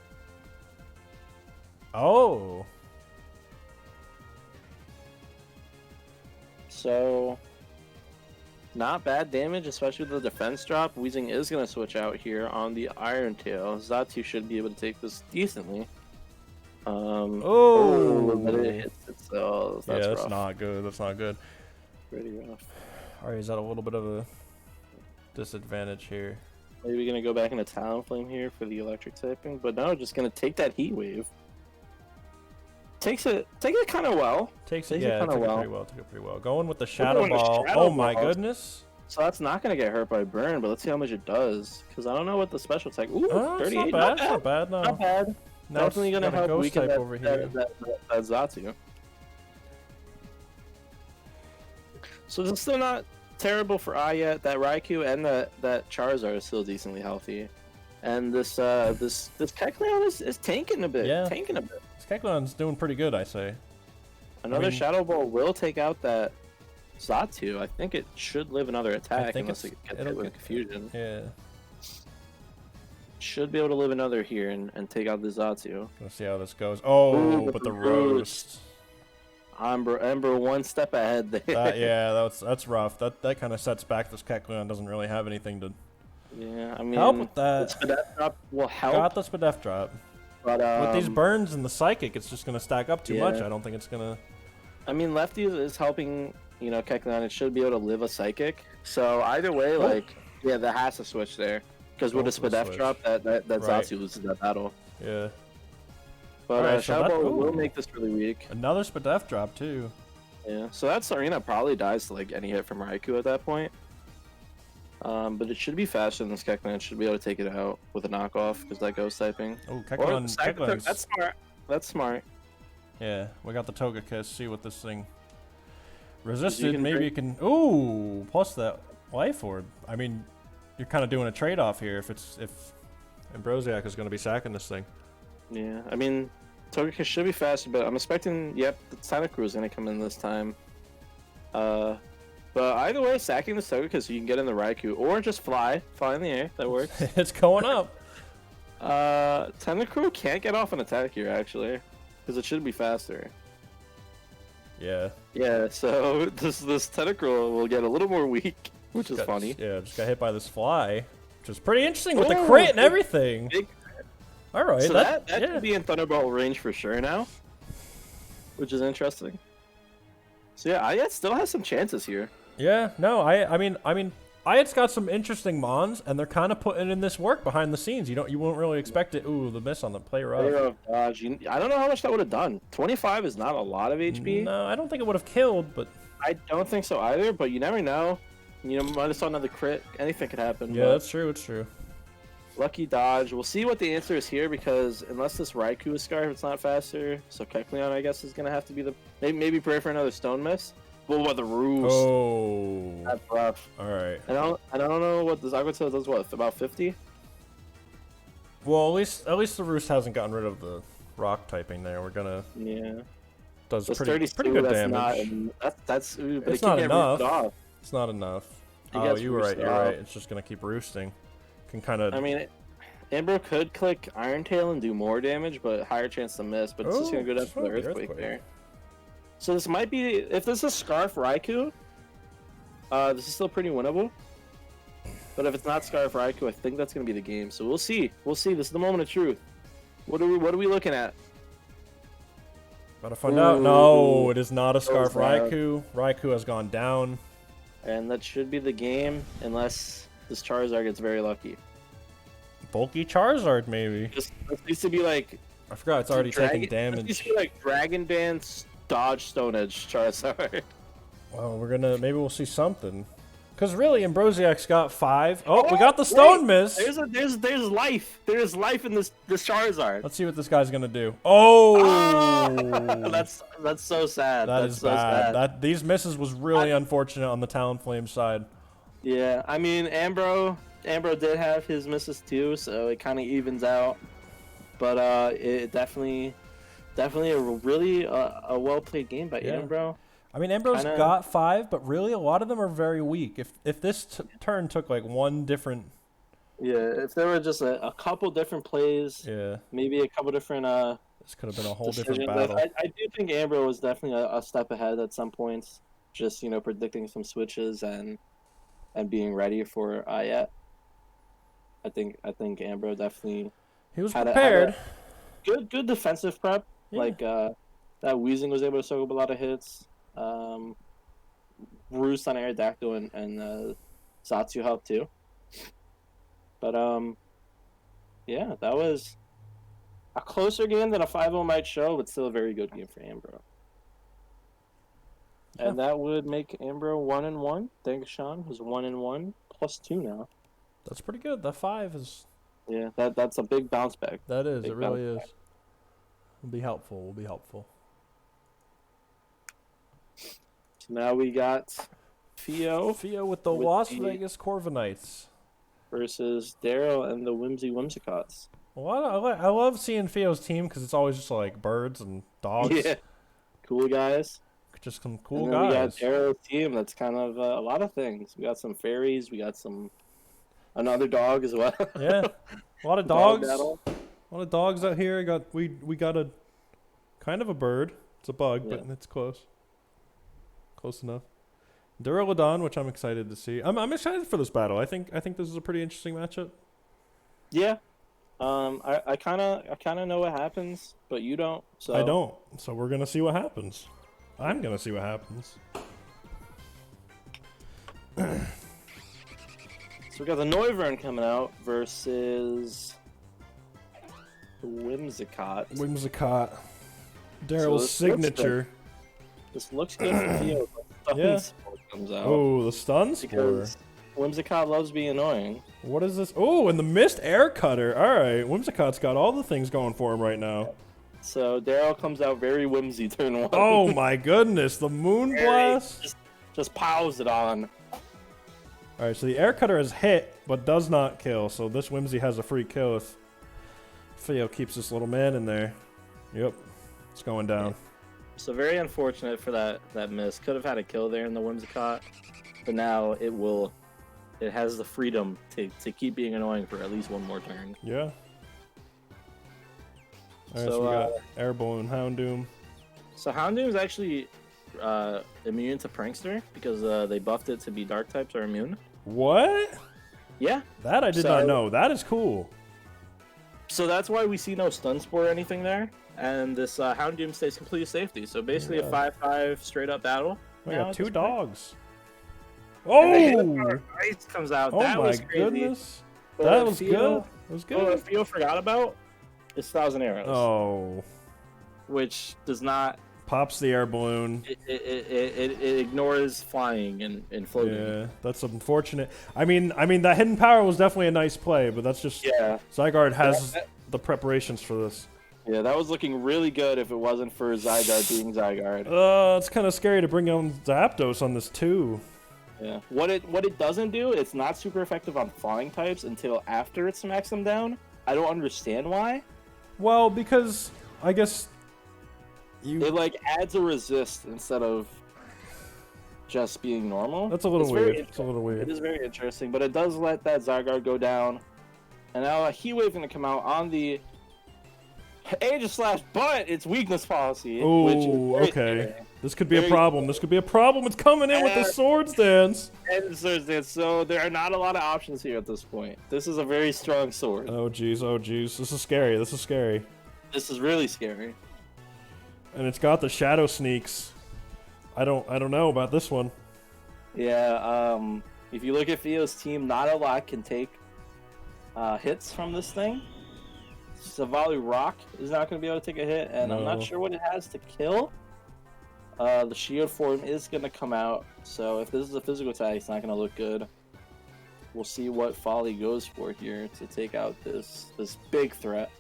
Oh, so not bad damage, especially with the defense drop. Weezing is going to switch out here on the Iron Tail. Zatu should be able to take this decently. But it hits itself. yeah, That's that's rough. not good. That's not good. Pretty rough. Alright, is that a little bit of a disadvantage here? Maybe going to go back into Talonflame here for the electric typing, but no, just going to take that Heat Wave. Take it kind of well. Takes it, Takes it yeah, kinda took it well. pretty well. Took it pretty well. Going with the Shadow going with Ball. Shadow Oh my Ball. goodness. So that's not going to get hurt by burn, but let's see how much it does. Because I don't know what the special attack. Ooh, Oh, it's 38. not bad. It's not bad. No. Not bad. Now it's Definitely going to got a help ghost weaken type that, over here. that Zatu. So this is still not terrible for Aya. That Raikou and that Charizard is still decently healthy. And this Kecleon is tanking a bit. Yeah. Tanking a bit. Skekleon's doing pretty good, I say. Another mean- Shadow Ball will take out that Zatu. I think it should live another attack think unless it it's- gets it'll hit with get- confusion. Yeah. Should be able to live another here and take out the Zatu. Let's see how this goes. Oh, Ooh, but the roast. roast. Ember one step ahead there. Yeah, that's rough. That kind of sets back this Kecleon. Doesn't really have anything to Yeah, I mean, help with that. Spadef drop will help, Got the Spadef drop. but With these burns and the Psychic, it's just going to stack up too yeah. much. I don't think it's going to... I mean, Lefty is helping, Kecleon. It should be able to live a Psychic. So either way, like, yeah, that has to switch there. Because with a Go for the Spadef switch. drop, that Right. Zatu loses that battle. Yeah. But Alright, so Shadow that- Ball will ooh. make this really weak. Another Spadef drop, too. Yeah, so that Sarina probably dies to like any hit from Raikou at that point. But it should be faster than this Kecleon. It should be able to take it out with a knockoff because that ghost typing. Oh, Or Kecleon's... that's smart. That's smart. Yeah, we got the Togekiss. See what this thing... Resisted, can maybe break- you can... Ooh! Plus that Life Orb. I mean, you're kind of doing a trade-off here if Ambrosiac is going to be sacking this thing. Yeah, I mean, Togekiss should be faster, but I'm expecting, the Tentacruel is going to come in this time. But either way, sacking the Togekiss, you can get in the Raikou, or just fly in the air. That works. It's going up. Tentacruel can't get off an attack here, actually, because it should be faster. Yeah. Yeah, so this Tentacruel will get a little more weak. which is funny. Yeah, just got hit by this fly, which is pretty interesting with the Oh, crit and big- everything. big- All right, So that yeah. could be in Thunderbolt range for sure now, which is interesting. So yeah, Ayat still has some chances here. Yeah, no, I mean, Ayat's got some interesting mons, and they're kind of putting in this work behind the scenes. You won't really expect it. Ooh, the miss on the play rough. Player of dodge. I don't know how much that would have done. 25 is not a lot of HP. No, I don't think it would have killed, but I don't think so either, but you never know. You know, might have saw another crit. Anything could happen. yeah, but that's true. It's true. lucky dodge. We'll see what the answer is here because unless this Raikou is Scarf, it's not faster. So Kecleon, I guess, is going to have to be the... Maybe pray for another Stone Miss. Well, what the Roost. Oh, That's rough. all right. I don't know what the Zagotel does. What, about 50? Well, at least the Roost hasn't gotten rid of the rock typing there. We're gonna Yeah. does That's pretty 32, good that's damage. Not, that's ooh, but It's it can not get enough. roosted off. It's not enough. He Oh, gets you were right. roosted You're off. right. It's just gonna keep roosting. Can kind of. I mean, Ambro could click Iron Tail and do more damage, but higher chance to miss. But it's just gonna go down for the Earthquake there. So this might be, if this is Scarf Raikou, this is still pretty winnable. But if it's not Scarf Raikou, I think that's gonna be the game. So we'll see. We'll see. This is the moment of truth. What are we looking at? Gotta find out. No, Ooh. it is not a Scarf Goes down. Raikou. Raikou has gone down. And that should be the game, unless this Charizard gets very lucky. Bulky Charizard, maybe. This needs to be like I forgot it's already taking This damage. needs to be like Dragon Dance, Dodge, Stone Edge Charizard. Well, maybe we'll see something. Because really, Ambrosiak's got 5. Oh, we got the Stone Miss. There's life. There's life in this Charizard. Let's see what this guy's gonna do. Oh, That's so sad. that That's is so bad. sad. These misses was really unfortunate on the Talonflame side. Yeah, I mean Ambro did have his misses too, so it kind of evens out. But it definitely a really a well played game by Yeah. Ambro. I mean, Ambro's Kinda- got 5, but really a lot of them are very weak. If this turn took like one different, Yeah, if there were just a couple different plays, yeah, maybe a couple different this could have been a whole decisions. different battle. I do think Ambro was definitely a step ahead at some points. Just predicting some switches and being ready for Ayat. I think Ambro definitely He was had prepared. good defensive prep. Yeah. Like that Weezing was able to soak up a lot of hits. Roost on Aerodactyl and Zatsu helped too. But yeah, that was a closer game than a 5-0 might show, but still a very good game for Ambro. And that would make Ambro 1-1. Thanks, Sean. Who's 1-1 +2 now. That's pretty good. That 5 is. Yeah, that's a big bounce back. That is. Big It really bounce is. Will be helpful. Will be helpful. So now we got Theo Theo with the With Las the- Vegas Corviknights. versus Daryl and the Whimsicots. Well, I love seeing Theo's team because it's always just like birds and dogs. Yeah, cool guys. Just some cool and then we got guys. Daryl's team. That's kind of a lot of things. We got some fairies. We got another dog as well. Yeah, a lot of Dog dogs. battle. A lot of dogs out here. We got a kind of a bird. It's a bug, but Yeah. it's close. Close enough. Duraludon, which I'm excited to see. I'm excited for this battle. I think this is a pretty interesting matchup. Yeah. I kind of know what happens, but you don't. So I don't. So we're gonna see what happens. I'm gonna see what happens. So we got the Noivern coming out versus the Whimsicott. Whimsicott. So Daryl's this looks signature. This looks good for Theo. but Yeah. Spore comes out Oh, the stun spore. because Whimsicott loves being annoying. What is this? Oh, and the missed air cutter. All right, Whimsicott's got all the things going for him right now. So Daryl comes out very whimsy turn 1. Oh my goodness, the moon Very- blast. just piles it on. All right, so the air cutter is hit, but does not kill. So this Whimsy has a free kill if Theo keeps this little man in there. Yep, it's going down. So very unfortunate for that miss. Could have had a kill there in the Whimsicott, but now it has the freedom to keep being annoying for at least one more turn. Yeah. All right, so So, we got Airborne Houndoom. So Houndoom is actually immune to Prankster because they buffed it to be dark types are immune. What? Yeah. That I did not know. That is cool. So that's why we see no stun spore or anything there. And this Houndoom stays complete safety. So basically a 5-5 straight up battle. I got 2 dogs. Oh! Ice comes out. Oh that my was crazy. goodness. But That was good. That was What good. Theo forgot about is Thousand Arrows. Oh. Which does not... Pops the air balloon. It ignores flying and floating. Yeah, that's unfortunate. I mean, that hidden power was definitely a nice play, but that's just... Yeah. Zygarde has the preparations for this. Yeah, that was looking really good if it wasn't for Zygarde being Zygarde. It's kind of scary to bring on Zapdos on this too. Yeah. What it doesn't do, it's not super effective on flying types until after it smacks them down. I don't understand why. Well, because I guess It like adds a resist instead of just being normal. that's a little weird. It's a little weird. It is very interesting, but it does let that Zygarde go down. And now a Heat Wave gonna come out on the Aegislash, but it's weakness policy. which is Oh, very okay. scary. This could be a Very- problem. This could be a problem. It's coming in with the Swords Dance. And so there are not a lot of options here at this point. This is a very strong sword. Oh jeez, oh jeez. This is scary. This is scary. This is really scary. And it's got the Shadow Sneaks. I don't know about this one. Yeah, if you look at Theo's team, not a lot can take hits from this thing. Savali Rock is not going to be able to take a hit, and I'm No. not sure what it has to kill. The shield form is going to come out, so if this is a physical attack, it's not going to look good. We'll see what Folly goes for here to take out this big threat.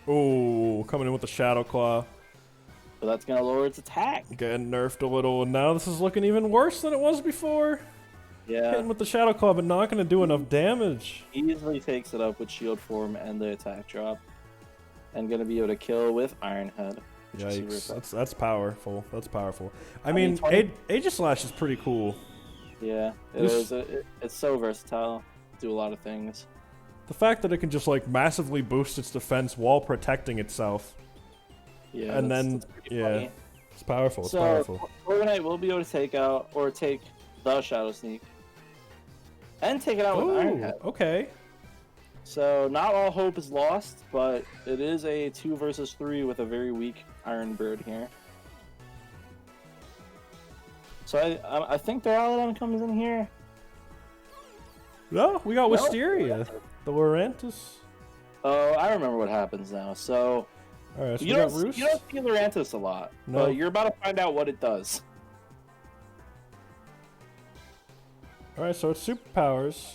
Oh, coming in with the Shadow Claw. But that's going to lower its attack. Getting nerfed a little, and now this is looking even worse than it was before. Yeah, Hitting with the Shadow Claw, but not going to do enough damage. easily takes it up with shield form and the attack drop. And going to be able to kill with Iron Head. which is super Yikes, effective. that's powerful. That's powerful. I mean, mean, 20 Aegislash is pretty cool. Yeah, it This- is. It's so versatile. Do a lot of things. The fact that it can just like massively boost its defense while protecting itself. Yeah, And that's- then, that's pretty yeah. funny. It's powerful. It's So powerful. Corviknight will be able to take out or take the Shadow Sneak and take it out with Iron Oh, Head. okay. So not all hope is lost, but it is a 2 versus 3 with a very weak Iron Bird here. So I think Duraludon comes in here. No, we got No. Wisteria. The Lurantis. Oh, I remember what happens now. So Alright, so you we got don't Roost. see Lurantis a lot, No. but you're about to find out what it does. Alright, so it's superpowers.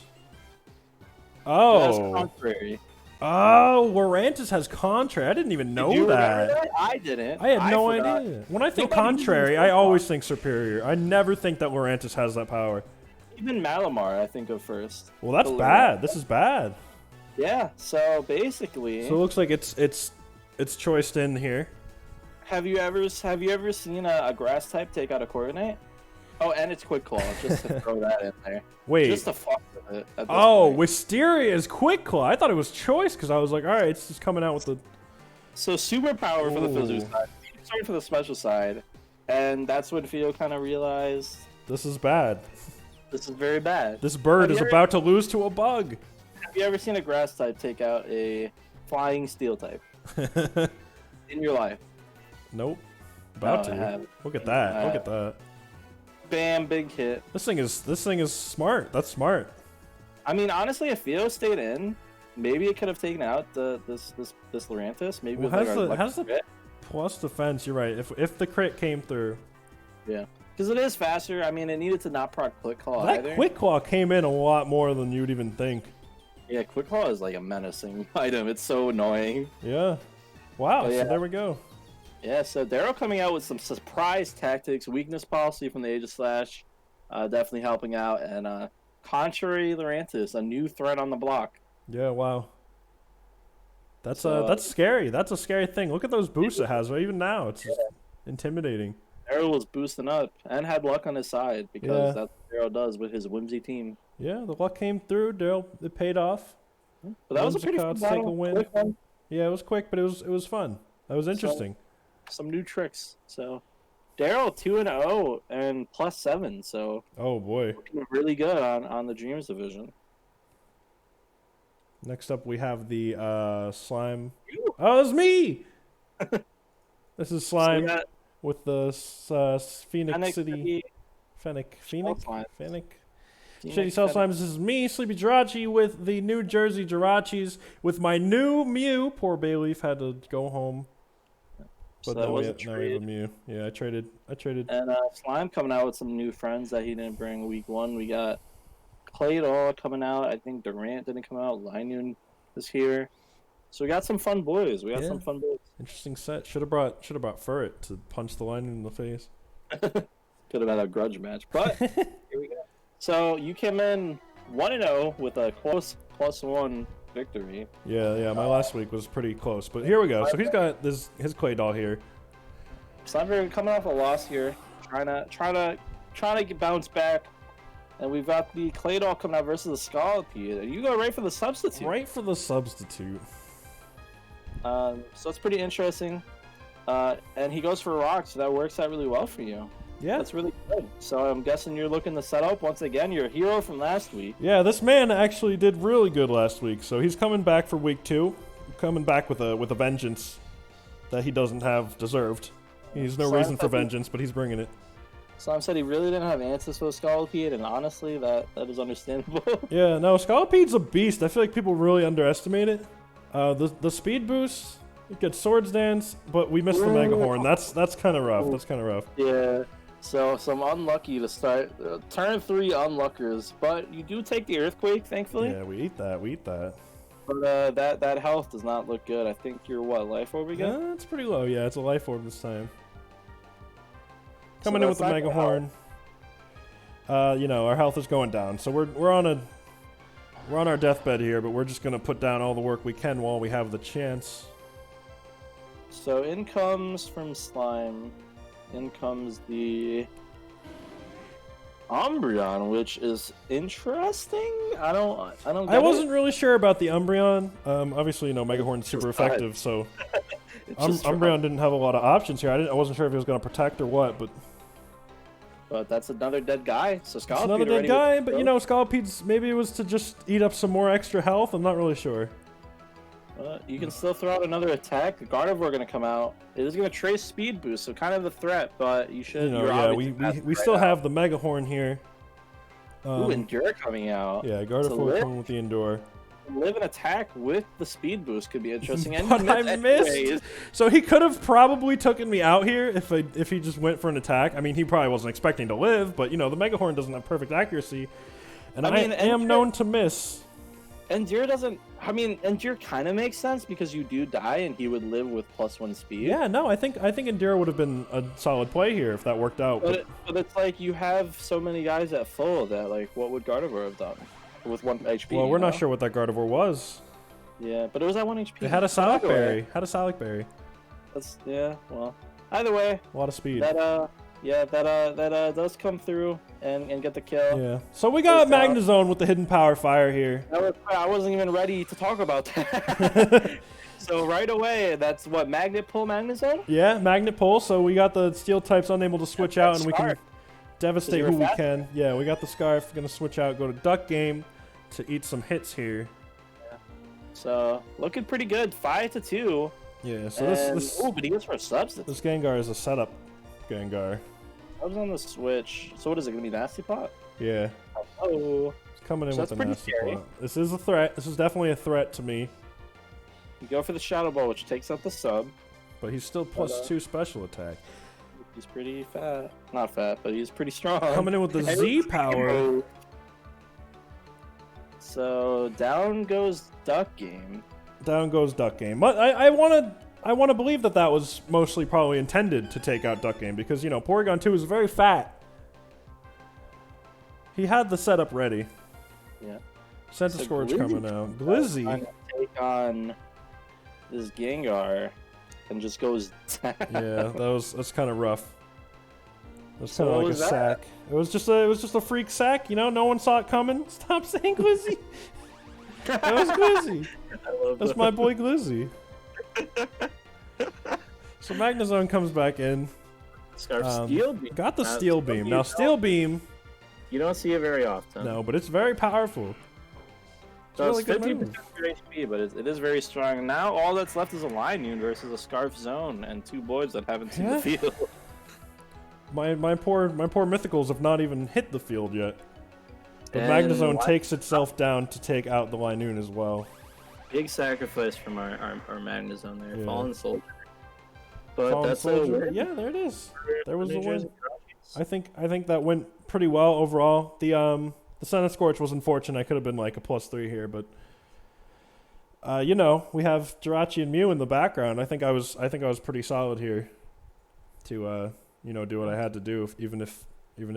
That's Oh. contrary. Oh, Lurantis has contrary. I didn't even know Did you remember that. I didn't. I had no forgot. idea. When I think Nobody uses contrary, this I so always far. think superior. I never think that Lurantis has that power. Even Malamar, I think of first. Well, that's The bad. This is bad. Yeah. So basically, So it looks like it's choiced in here. have you ever seen a grass type take out a Corviknight? Oh, and it's Quick Claw, just to throw that in there. Wait. Just to fuck with it. At this Oh, point. Wisteria is Quick Claw. I thought it was choice because I was like, all right, it's just coming out with the. So superpower for the physical Ooh. side, sorry for the special side, and that's when Theo kind of realized This is bad. this is very bad. This bird Have is you ever- about to lose to a bug. Have you ever seen a grass type take out a flying steel type in your life? Nope. About No, I to. haven't. Look at that. Look I- at that. Bam, big hit. This thing is smart. That's smart. I mean, honestly, if Theo stayed in, maybe it could have taken out this Lurantis. Maybe Well, with like has our the- lucky has the- crit. Plus defense. You're right. If the crit came through, Yeah, because it is faster. I mean, it needed to not proc Quick Claw that either. Quick Claw came in a lot more than you'd even think. Yeah, Quick Claw is like a menacing item. It's so annoying. Yeah. Wow. Oh, yeah. So there we go. Yeah, so Daryl coming out with some surprise tactics, weakness policy from the Aegislash, definitely helping out, and contrary Lurantis, a new threat on the block. Yeah. Wow. That's So- that's scary. That's a scary thing. Look at those boosts it has. Even now, it's just intimidating. Daryl was boosting up and had luck on his side because Yeah. that's what Daryl does with his whimsy team. Yeah, the luck came through. Daryl, it paid off. But that was a pretty fun Whimsicott's take a battle. win. Quick one. Yeah, it was quick, but it was fun. That was interesting. Some new tricks. So Daryl 2-0 and +7, so Oh boy. looking really good on the Dreams division. Next up, we have the slime. Oh, it's me. This is So we slime got with the Phoenix City. Fennec. Slime. Fennec. Phoenix Shitty Cell Fennec. Slime. This is me, Sleepy Jirachi, with the New Jersey Jirachis, with my new Mew. Poor Bayleaf had to go home. So But that now was we a have a trade. Mew. Yeah, I traded. And Slime coming out with some new friends that he didn't bring week 1. We got Claydol coming out. I think Durant didn't come out. Linun is here. So we got some fun boys. Yeah. Some fun boys. Interesting set. Should have brought Furret to punch the line in the face. Could have had a grudge match, but here we go. So you came in 1-0 with a close +1 victory. Yeah. My last week was pretty close, but here we go. So he's got his clay doll here. Slimer coming off a loss here, trying to bounce back, and we've got the Claydol coming out versus the Scolipede. You go right for the substitute. Right for the substitute. So it's pretty interesting. And he goes for Rock, so that works out really well for you. Yeah. That's really good. So I'm guessing you're looking to set up once again your hero from last week. Yeah, this man actually did really good last week, so he's coming back for week 2, coming back with a vengeance that he doesn't have deserved. He's no reason for vengeance, but he's bringing it. Slime said he really didn't have answers for the Scolipede, and honestly, that is understandable. Yeah, no, Scolipede's a beast. I feel like people really underestimate it. The speed boost, it gets Swords Dance, but we missed the Mega Horn. That's kind of rough. That's kind of rough. Yeah. So some unlucky to start. Turn 3 unluckers, but you do take the Earthquake, thankfully. Yeah, we eat that. But that health does not look good. I think you're what, life orb again? Yeah, it's pretty low. Yeah, it's a life orb this time. So Coming in with that's the not Mega gonna Horn. You know, our health is going down, so we're on our deathbed here, but we're just gonna put down all the work we can while we have the chance. So in comes from Slime. In comes the Umbreon, which is interesting. I don't get I wasn't really sure about the Umbreon. Obviously, you know, Mega Horn's super Just died. effective, so It just Umbreon didn't have a lot of options here. I wasn't sure if he was gonna protect or what, but But that's another dead guy. So it's another dead guy. But you know, Scolipede's maybe it was to just eat up some more extra health. I'm not really sure. You can still throw out another attack. The Gardevoir going to come out. It is going to trace speed boost, so kind of a threat. But you should. You know, you're yeah, obviously we passing right still out. have the Mega Horn here. Ooh, Endure coming out. Yeah, So Gardevoir live- coming with the Endure. Live an attack with the speed boost could be interesting. And But you I missed. anyways. So he could have probably taken me out here if he just went for an attack. I mean, he probably wasn't expecting to live, but you know, the Mega Horn doesn't have perfect accuracy, and I mean, am Endure- known to miss. Endure doesn't. I mean, Endure kind of makes sense because you do die, and he would live with +1 speed. Yeah, no, I think Endure would have been a solid play here if that worked out. But it's like you have so many guys at full that like, what would Gardevoir have done with 1 HP? Well, you we're not know? sure what that Gardevoir was. Yeah, but it was at 1 HP. It had a So Salic either way, Berry. Had a Salic Berry. That's well. Either way, A lot of speed. that does come through and get the kill. Yeah. So we got First off- Magnezone with the hidden power fire here. I wasn't even ready to talk about that. So right away, that's what Magnet Pull Magnezone. Yeah, Magnet Pull. So we got the Steel types unable to switch out, and we can Scarf. devastate Is there who a we fast- can. Yeah, we got the Scarf. Gonna switch out, go to Duck Game to eat some hits here. So looking pretty good, 5-2. Yeah. So And- this but he goes for a substance. this Gengar is a setup Gengar. I was on the Switch. So what is it gonna be? Nasty Pot? Yeah. Oh, It's coming in So with that's a pretty nasty scary. plot. This is a threat. This is definitely a threat to me. you go for the Shadow Ball, which takes out the sub. But he's still +2 special attack. He's pretty fat. Not fat, but he's pretty strong. Coming in with the And Z it's power. move. So down goes Duck Game. Down goes Duck Game. But I want to believe that that was mostly probably intended to take out Duck Game because you know Porygon 2 is very fat. He had the setup ready. Yeah. Centiskorch Glizzy coming out. Glizzy. Trying to take on this Gengar and just goes down. Yeah, that's kind of rough. It was So kind of what like a was that? sack. It was just a freak sack. You know, no one saw it coming. Stop saying Glizzy. That was Glizzy. I love That's that. my boy Glizzy. So Magnezone comes back in. Scarf Steel Beam. Got the Steel Beam. Now, Steel Beam, You don't see it very often. no, but it's very powerful. It's a So really it's good 50% move. your HP, but it is very strong. Now all that's left is a Linoon versus a Scarf Zone and 2 boys that haven't seen the field. My poor mythicals have not even hit the field yet. But And Magnezone why- takes itself down to take out the Linoon as well. Big sacrifice from our Magnezone there. Yeah. Fallen Soldier. But Fallen that's Soldier. a win Yeah, there it is. There was New a win. Jersey Trojans. I think that went pretty well overall. The Senate Scorch was unfortunate. I could have been like a +3 here, but you know, we have Jirachi and Mew in the background. I think I was pretty solid here to you know, do what I had to do, even if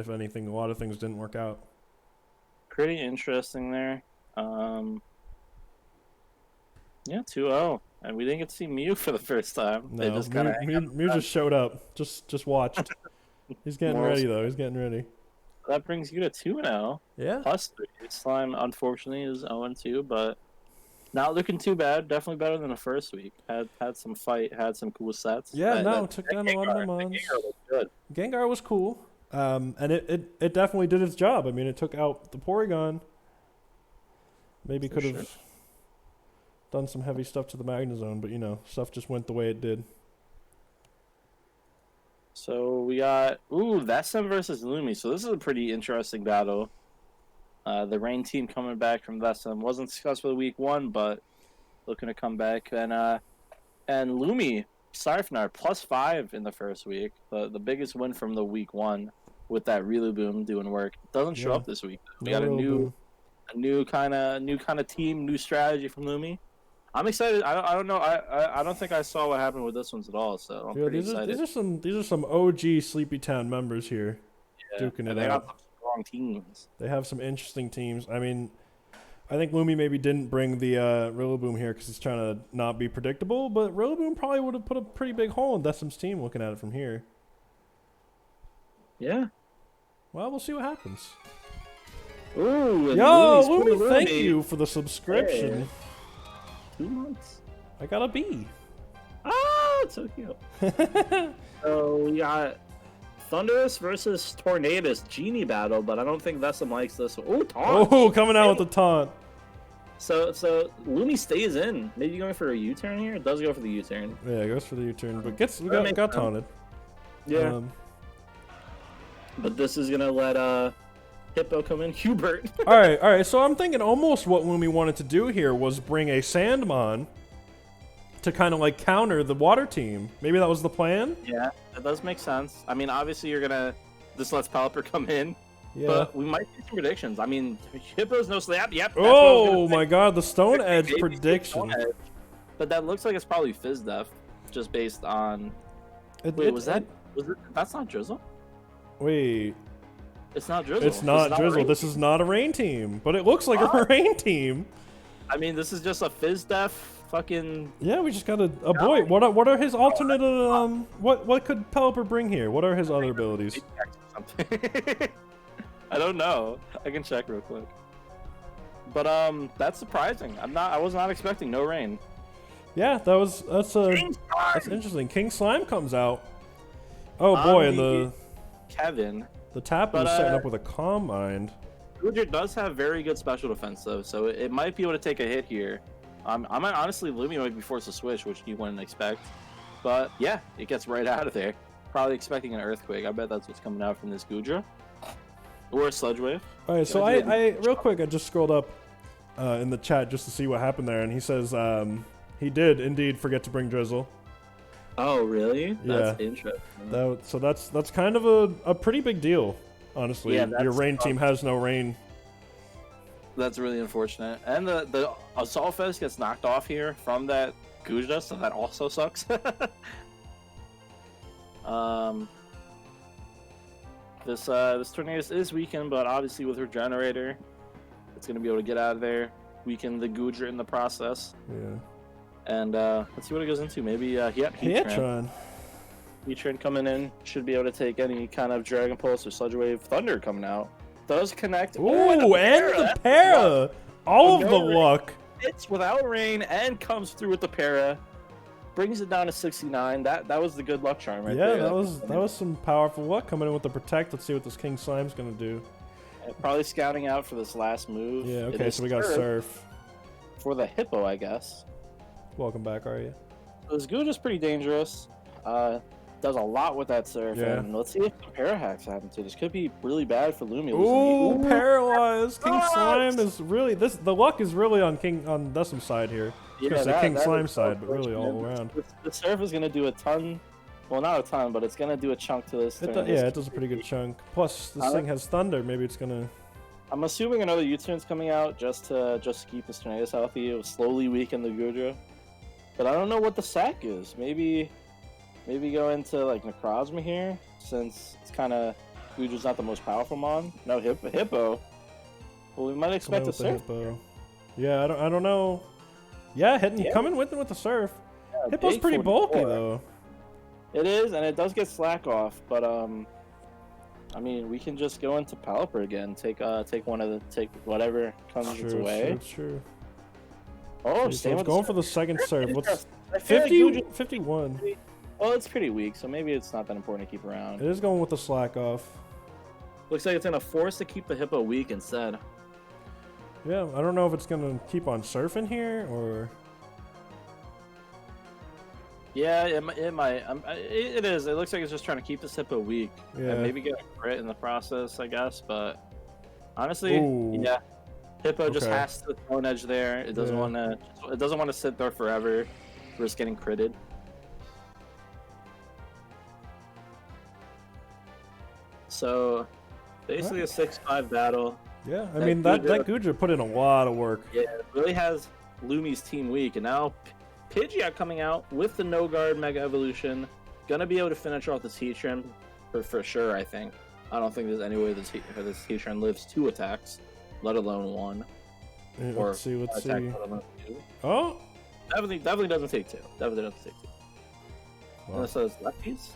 anything, a lot of things didn't work out. Pretty interesting there. Yeah, 2-0. And we didn't get to see Mew for the first time. They No, just kind of Mew just showed up. Just watched. He's getting Morals. ready though. He's getting ready. That brings you to 2-0. Yeah. +3. Slime, unfortunately, is 0-2, but not looking too bad. Definitely better than the first week. Had some fight, had some cool sets. Yeah, took down a lot of them Gengar ons. looked good. Gengar was cool. And it definitely did its job. I mean, it took out the Porygon. Maybe For could have done some heavy stuff to the Magnezone, but you know, stuff just went the way it did. So we got Vesem versus Lumi. So this is a pretty interesting battle. The Rain team coming back from Vesem wasn't successful week 1, but looking to come back. And Lumi Sarfnar +5 in the first week. The biggest win from the week 1 with that Rillaboom doing work. Doesn't show Yeah. up this week. We No got a Rillaboom. new kind of team, new strategy from Lumi. I'm excited. I don't know. I don't think I saw what happened with this ones at all. So I'm Yeah, pretty these excited. are some OG Sleepy Town members here. Yeah, duking it and they out. got some strong teams. They have some interesting teams. I mean, I think Lumi maybe didn't bring the Rillaboom here because he's trying to not be predictable, but Rillaboom probably would have put a pretty big hole in Desim's team looking at it from here. Yeah. Well, we'll see what happens. Ooh. And Yo, Lumi's Lumi, thank you for the subscription. Hey. 2 months. I got a B. Ah, it's so cute. So we got Thunderous versus Tornadus Genie battle, but I don't think Vesem likes this one. Ooh, taunt. Oh, coming out with the taunt. So Lumi stays in. Maybe going for a U-turn here. It does go for the U-turn. Yeah, it goes for the U-turn, but we That makes got sense. taunted. Yeah. But this is gonna let Hippo come in. Hubert. All right. So I'm thinking almost what Lumi wanted to do here was bring a Sandmon to kind of like counter the water team. Maybe that was the plan. Yeah, that does make sense. I mean, obviously this lets Pelipper come in, Yeah. but we might see some predictions. I mean, Hippo's no slap. Yep. That's what I was gonna Oh say. my God, the Stone Edge Maybe prediction. Stone Edge. But that looks like it's probably Fizdef, just based on. It- Wait, it- was it? That's not Drizzle. Wait, It's not Drizzle. it's not Drizzle. Rain. This is not a rain team, but it looks like a rain team. I mean, this is just a Fizdef fucking. Yeah, we just got a boy. What are his alternate? What could Pelipper bring here? What are his other abilities? Something. I don't know. I can check real quick. But that's surprising. I was not expecting no rain. Yeah, that's interesting. King Slime comes out. Oh boy, and the Kevin. Tapu But, is setting up with a Calm Mind. Gujar does have very good special defense though, so it might be able to take a hit here. I might honestly Lumi might be forced to switch, which you wouldn't expect. But yeah, it gets right out of there. Probably expecting an earthquake. I bet that's what's coming out from this Gudra. Or a Sludge Wave. All right, so I real quick, I just scrolled up in the chat just to see what happened there, and he says he did indeed forget to bring Drizzle. Oh really? That's Yeah. interesting. So that's kind of a pretty big deal, honestly. Yeah, Your that's rain team has no rain. That's really unfortunate. And the Assault Fest gets knocked off here from that Gudra, so that also sucks. This Tornadus is weakened, but obviously with her generator, it's gonna be able to get out of there, weaken the Gudra in the process. Yeah. And let's see what it goes into. Maybe Heatran. Heatran. Heatran coming in should be able to take any kind of Dragon Pulse or Sludge Wave. Thunder coming out does connect. Ooh, and the para. All of the No rain. luck. It's without rain and comes through with the para. brings it down to 69. That was the good luck charm right Yeah, there. that was some powerful luck coming in with the protect. Let's see what this King Slime's gonna do. Probably scouting out for this last move. Yeah, It okay, is so we got Surf. for the hippo, I guess. Welcome back, are you? This Googe is pretty dangerous. Does a lot with that surf. Yeah. And let's see if the parahacks happen too. This could be really bad for Lumi. Ooh, paralyzed! King What? Slime is really the luck is really on Decim's side here. Yeah, It's the that- King that Slime is side, but really all unfortunate. around. The surf is gonna do a ton. Well, not a ton, but it's gonna do a chunk to this. turn. Yeah, it does a pretty good chunk. Plus, this thing has thunder. Maybe it's gonna. I'm assuming another U-turn's coming out just to keep this Tornadus healthy. It will slowly weaken the Goodra. But I don't know what the sack is. Maybe go into like Necrozma here, since it's kind of Goodra's not the most powerful mon. No hippo. Well, we might expect a surf. Hippo. Yeah, I don't know. Yeah, coming with the surf. Yeah, Hippo's big pretty 44. bulky though. It is, and it does get slack off. But I mean, we can just go into Pelipper again. Take whatever comes its way. It's true. Oh, So stay it's with going the for the second serve. What's I feel like 50, Goodra- 51? Well, it's pretty weak, so maybe it's not that important to keep around. It is going with the slack off. Looks like it's gonna force to keep the hippo weak instead. Yeah, I don't know if it's gonna keep on surfing here or. Yeah, it might. It is. It looks like it's just trying to keep this hippo weak. Yeah. And maybe get a crit in the process, I guess. But honestly, Ooh. yeah, hippo just Okay. has to throw an edge there. It doesn't Yeah. want to. It doesn't want to sit there forever, risk getting critted. So, basically a 6-5 battle. Yeah, I That mean that Goodra- Goodra put in a lot of work. Yeah, it really has Lumi's team weak, and now Pidgeot coming out with the No Guard Mega Evolution, gonna be able to finish off this Heatran for sure. I think. I don't think there's any way this Heatran lives 2 attacks, let alone 1. Yeah, Or let's see. attack, let alone 2. Oh, Definitely doesn't take 2. Definitely doesn't take 2. well, Unless those lefties.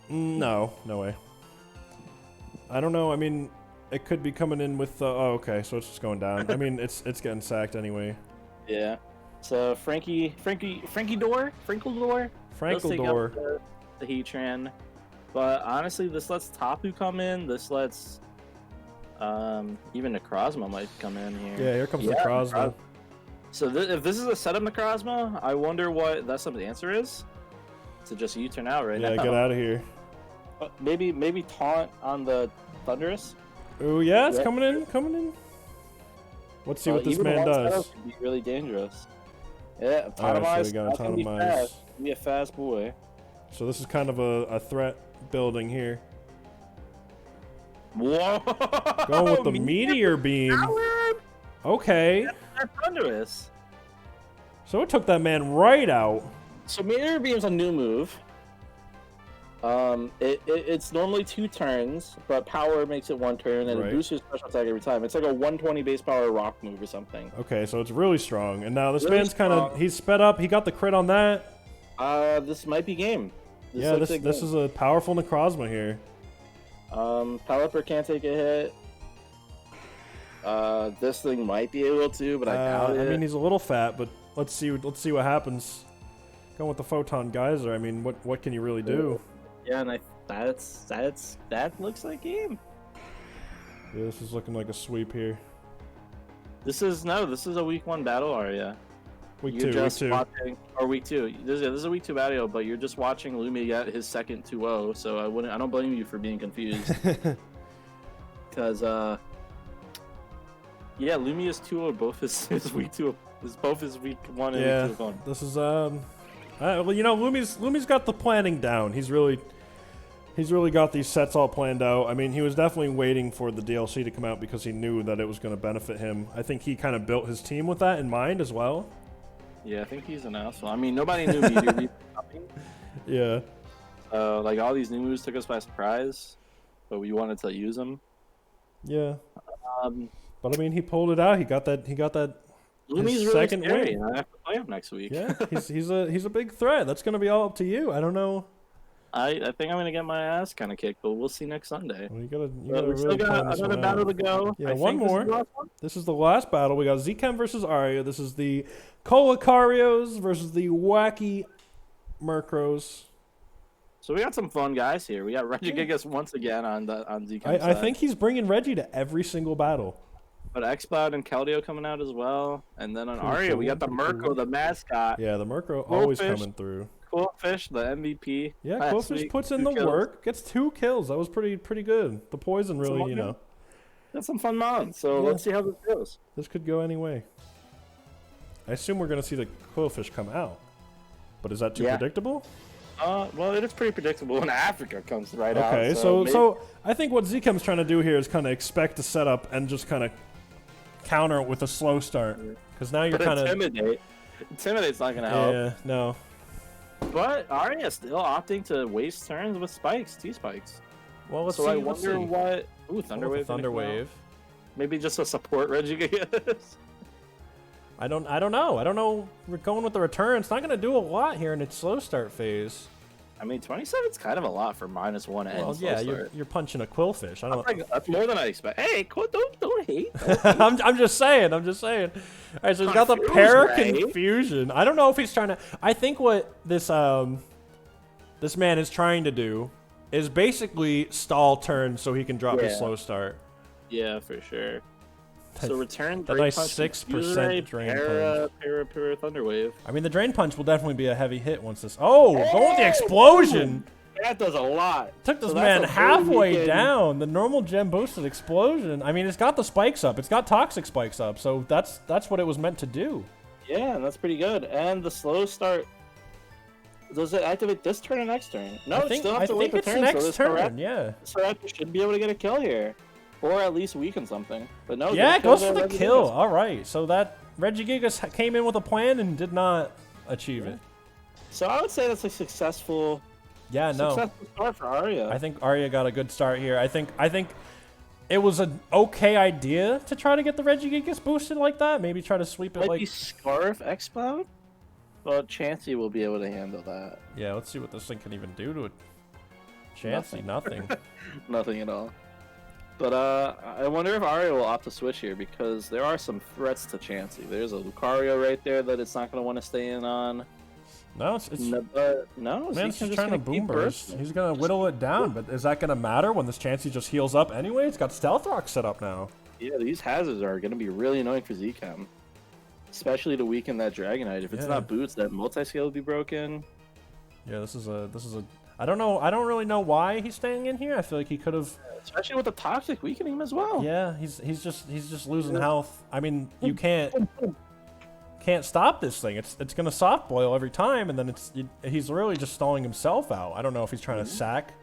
no way. I don't know. I mean, it could be coming in with. Oh, okay. So it's just going down. I mean, it's getting sacked anyway. Yeah. So Frankie Door, Frankle Door. Does take out Frankledor. the Heatran, but honestly, this lets Tapu come in. This lets even Necrozma might come in here. Yeah, here comes the Yeah, Necrozma. So if this is a setup Necrozma, I wonder what the answer is. To just U-turn out right Yeah, now. get out of here. Maybe taunt on the Thunderous. Oh yeah, it's Yeah. coming in. Let's see what this Even man one does. setup could be really dangerous. Yeah, Alright, automize. so we got That's gonna be automize. fast. Be a fast boy. So this is kind of a threat building here. Whoa! Going with the meteor beam. Okay. That's Thunderous. So it took that man right out. So Meteor Beam's a new move. It's normally 2 turns, but power makes it 1 turn, and Right. it boosts your special attack every time. It's like a 120 base power rock move or something. Okay, so it's really strong. And now this Really man's kind of strong. he's sped up. He got the crit on that. This might be game. Yeah, looks this like is a powerful Necrozma here. Pelipper can't take a hit. This thing might be able to, but I doubt it. I mean, he's a little fat, but let's see what happens. Going with the Photon Geyser. I mean, what can you really do? Yeah, and that looks like game. Yeah, this is looking like a sweep here. This is a week 1 battle, Arya. Week You're 2, just week 2. watching, or week 2. This is a week 2 battle, but you're just watching Lumi get his second 2-0. So I don't blame you for being confused. Because yeah, Lumi is 2-0 both his week 2 is both his week 1 and Yeah, week 2 opponent. this is well, you know, Lumi's got the planning down. He's really got these sets all planned out. I mean, he was definitely waiting for the DLC to come out because he knew that it was going to benefit him. I think he kind of built his team with that in mind as well. Yeah, I think he's an asshole. I mean, nobody knew Meteor Beam was coming. Yeah. Like all these new moves took us by surprise, but we wanted to use them. Yeah. Um, But I mean, he pulled it out. He got that Lumi's his really second scary. win. And I have to play him next week. Yeah, he's a big threat. That's going to be all up to you. I don't know. I think I'm gonna get my ass kind of kicked, but we'll see next Sunday. Well, you But gotta we still really plan got this another one battle out. to go. Yeah, I one think this is more. the last one. This is the last battle. We got Zchem versus Arya. This is the Colacarios versus the Wacky Murkrows. So we got some fun guys here. We got Regigigas once again on Zcam I side. think he's bringing Reggie to every single battle. But XCloud and Keldeo coming out as well. And then on Pretty Arya, we cool, got the pretty Murkrow, cool. the mascot. Yeah, the Murkrow Cool always fish. coming through. Quillfish, the MVP. Yeah, last Quillfish week, puts in 2 the kills. work. Gets 2 kills. That was pretty good. The poison really, Some you know, That's some fun mons. So Yeah. let's see how this goes. this could go any way. I assume we're gonna see the Quillfish come out. But is that too Yeah. predictable? Well, it is pretty predictable when Africa comes right out. Okay, maybe- so I think what Zchem's trying to do here is kind of expect the setup and just kind of counter it with a slow start. Because now you're but kind of Intimidate's not gonna help. yeah, no. But Arya still opting to waste turns with spikes, T-spikes. Well, let's So see. I let's wonder see. what. Ooh, Oh, Thunderwave. the Thunder Wave. Maybe just a support Regigigas. I don't know. I don't know. We're going with the return. It's not going to do a lot here in its slow start phase. I mean, 27's kind of a lot for -1 and Well, slow yeah, start. you're punching a Quillfish. I don't. That's more than I expect. Hey, don't hate. I'm just saying. All right, so he's got the Confused, Para right? Confusion. I don't know if he's trying to. I think what this this man is trying to do is basically stall turns so he can drop his Yeah. slow start. Yeah, for sure. So return that Drain nice Punch, 6% Drain Para Thunderwave. I mean, the Drain Punch will definitely be a heavy hit once this. Oh, going with the explosion. That does a lot. Took this So that's man a very halfway weekend- down. The normal gem boosted explosion. I mean, it's got the spikes up. It's got toxic spikes up. So that's what it was meant to do. Yeah, and that's pretty good. And the slow start. Does it activate this turn or next turn? No, I it think still I has to wait think the it's turn. next so this turn. Yeah. Raptor should be able to get a kill here, or at least weaken something. But no, Yeah, this it goes kills for the Regigigas. kill. All right. So that Regigigas came in with a plan and did not achieve it. So I would say that's a successful successful start for Arya. I think Arya got a good start here. I think it was an okay idea to try to get the Regigigas boosted like that. Maybe try to sweep it Might like. be Scarf X-Cloud, but Chansey will be able to handle that. Yeah, let's see what this thing can even do to it. Chansey, nothing. Nothing at all. But I wonder if Arya will opt to switch here because there are some threats to Chansey. There's a Lucario right there that it's not going to want to stay in on. No, it's No, man's Zeke's just trying to boom burst. He's gonna whittle it down, but is that gonna matter when this Chansey just heals up anyway? It's got Stealth Rock set up now. Yeah, these hazards are going to be really annoying for Zekam. Especially to weaken that Dragonite. If it's Yeah. not boots, that multi-scale will be broken. Yeah, this is a. I don't know. I don't really know why he's staying in here. I feel like he could have. Especially with the Toxic weakening him as well. Yeah, he's just losing health. I mean, you can't stop this thing. It's gonna soft boil every time, and then he's really just stalling himself out. I don't know if he's trying to sack.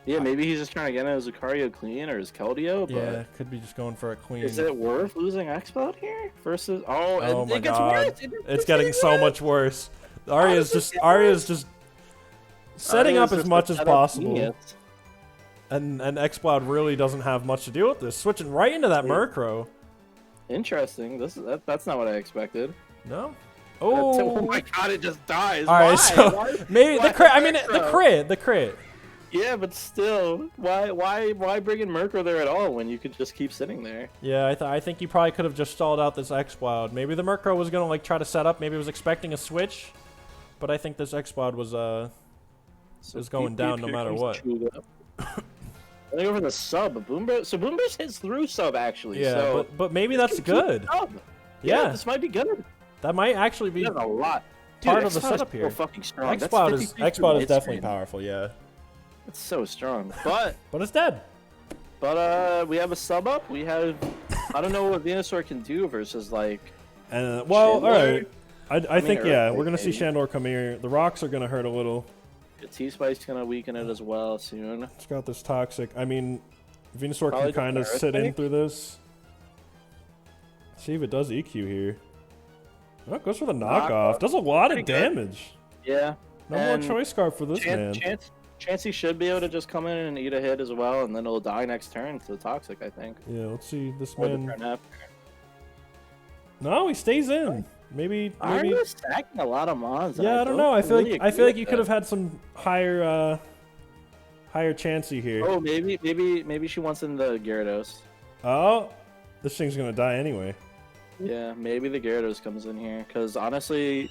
Yeah, maybe he's just trying to get his Lucario clean or his Keldeo, but Yeah, could be just going for a queen. is it worth losing X-Cloud here? Versus Oh my it gets god, worse. it's getting so much worse. Arya's just setting up as much as possible. And X-Cloud really doesn't have much to do with this. Switching right into that Murkrow. Interesting. That's not what I expected. No. Oh Oh. my god, it just dies. All right, Why? so Why- maybe why the crit. I mean, Murkrow? the crit. Yeah, but still, why bring in Murkrow there at all when you could just keep sitting there? Yeah, I think you probably could have just stalled out this X-Cloud. Maybe the Murkrow was gonna like try to set up. Maybe it was expecting a switch, but I think this X-Cloud was It's going down no matter what. I go for the sub. Boom Burst. So Boom Burst hits through sub actually. Yeah, so but maybe that's good. Sub. Yeah, this might be good. that might actually be He has a lot. part of the X-Cloud is setup so here. fucking strong. That's X-Cloud is 53 X-Cloud is hit definitely screen. powerful. Yeah, It's so strong. But it's dead. we have a sub up. We have I don't know what Venusaur can do versus like And well, all Chandler? right. I think Earthquake, yeah, we're gonna see maybe. Shandor come here. The rocks are gonna hurt a little. T-Spice gonna weaken it as well soon. It's got this toxic. I mean, Venusaur Probably can kind of just sit in Earthquake? through this. See if it does EQ here. Oh, it goes for the knockoff. Knockoff. Does a lot of Pretty good. damage. Yeah. No And more choice scarf for this man. Chansey should be able to just come in and eat a hit as well, and then it'll die next turn to the Toxic, I think. Yeah, let's see this Or the man. turn after. No, he stays in. Maybe. Arya's stacking a lot of mons. Yeah, I don't know. I feel like you could have had some higher chancey here. Oh, maybe she wants in the Gyarados. Oh, this thing's gonna die anyway. Yeah, maybe the Gyarados comes in here because honestly,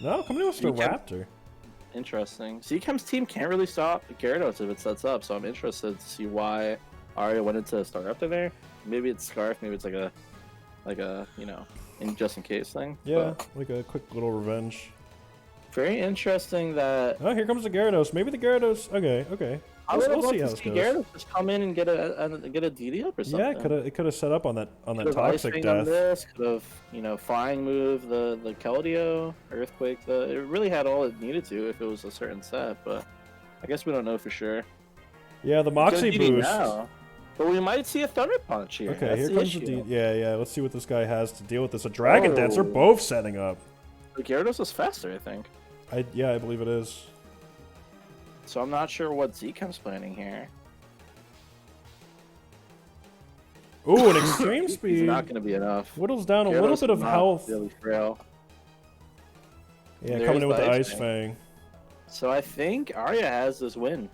No, come in with the Raptor. interesting. Zekem's team can't really stop Gyarados if it sets up, so I'm interested to see why Arya went into Staraptor there. Maybe it's Scarf, maybe it's like a just in case thing. Yeah, But like a quick little revenge. very interesting that. Oh, here comes the Gyarados. Maybe the Gyarados. Okay. I would have We'll see how loved this to see goes. Gyarados just come in and get a DD up or something. Yeah, it could have set up on that Could've toxic Ice Ring on death. this, could have flying move the Keldeo, Earthquake. It really had all it needed to if it was a certain set, but I guess we don't know for sure. Yeah, the It's Moxie gonna DD boost. now, but we might see a Thunder Punch here. Okay, That's here the comes the issue. Yeah. Let's see what this guy has to deal with this. A Dragon Dance. They're Oh. both setting up. The Gyarados is faster, I think. I believe it is. So I'm not sure what Zekem's planning here. Ooh, an extreme He's speed. not going to be enough. Whittles down a Gyarados little is bit of not health. Really frail. Yeah, There's coming in with the the Ice Ice Fang. Fang. So I think Arya has this win.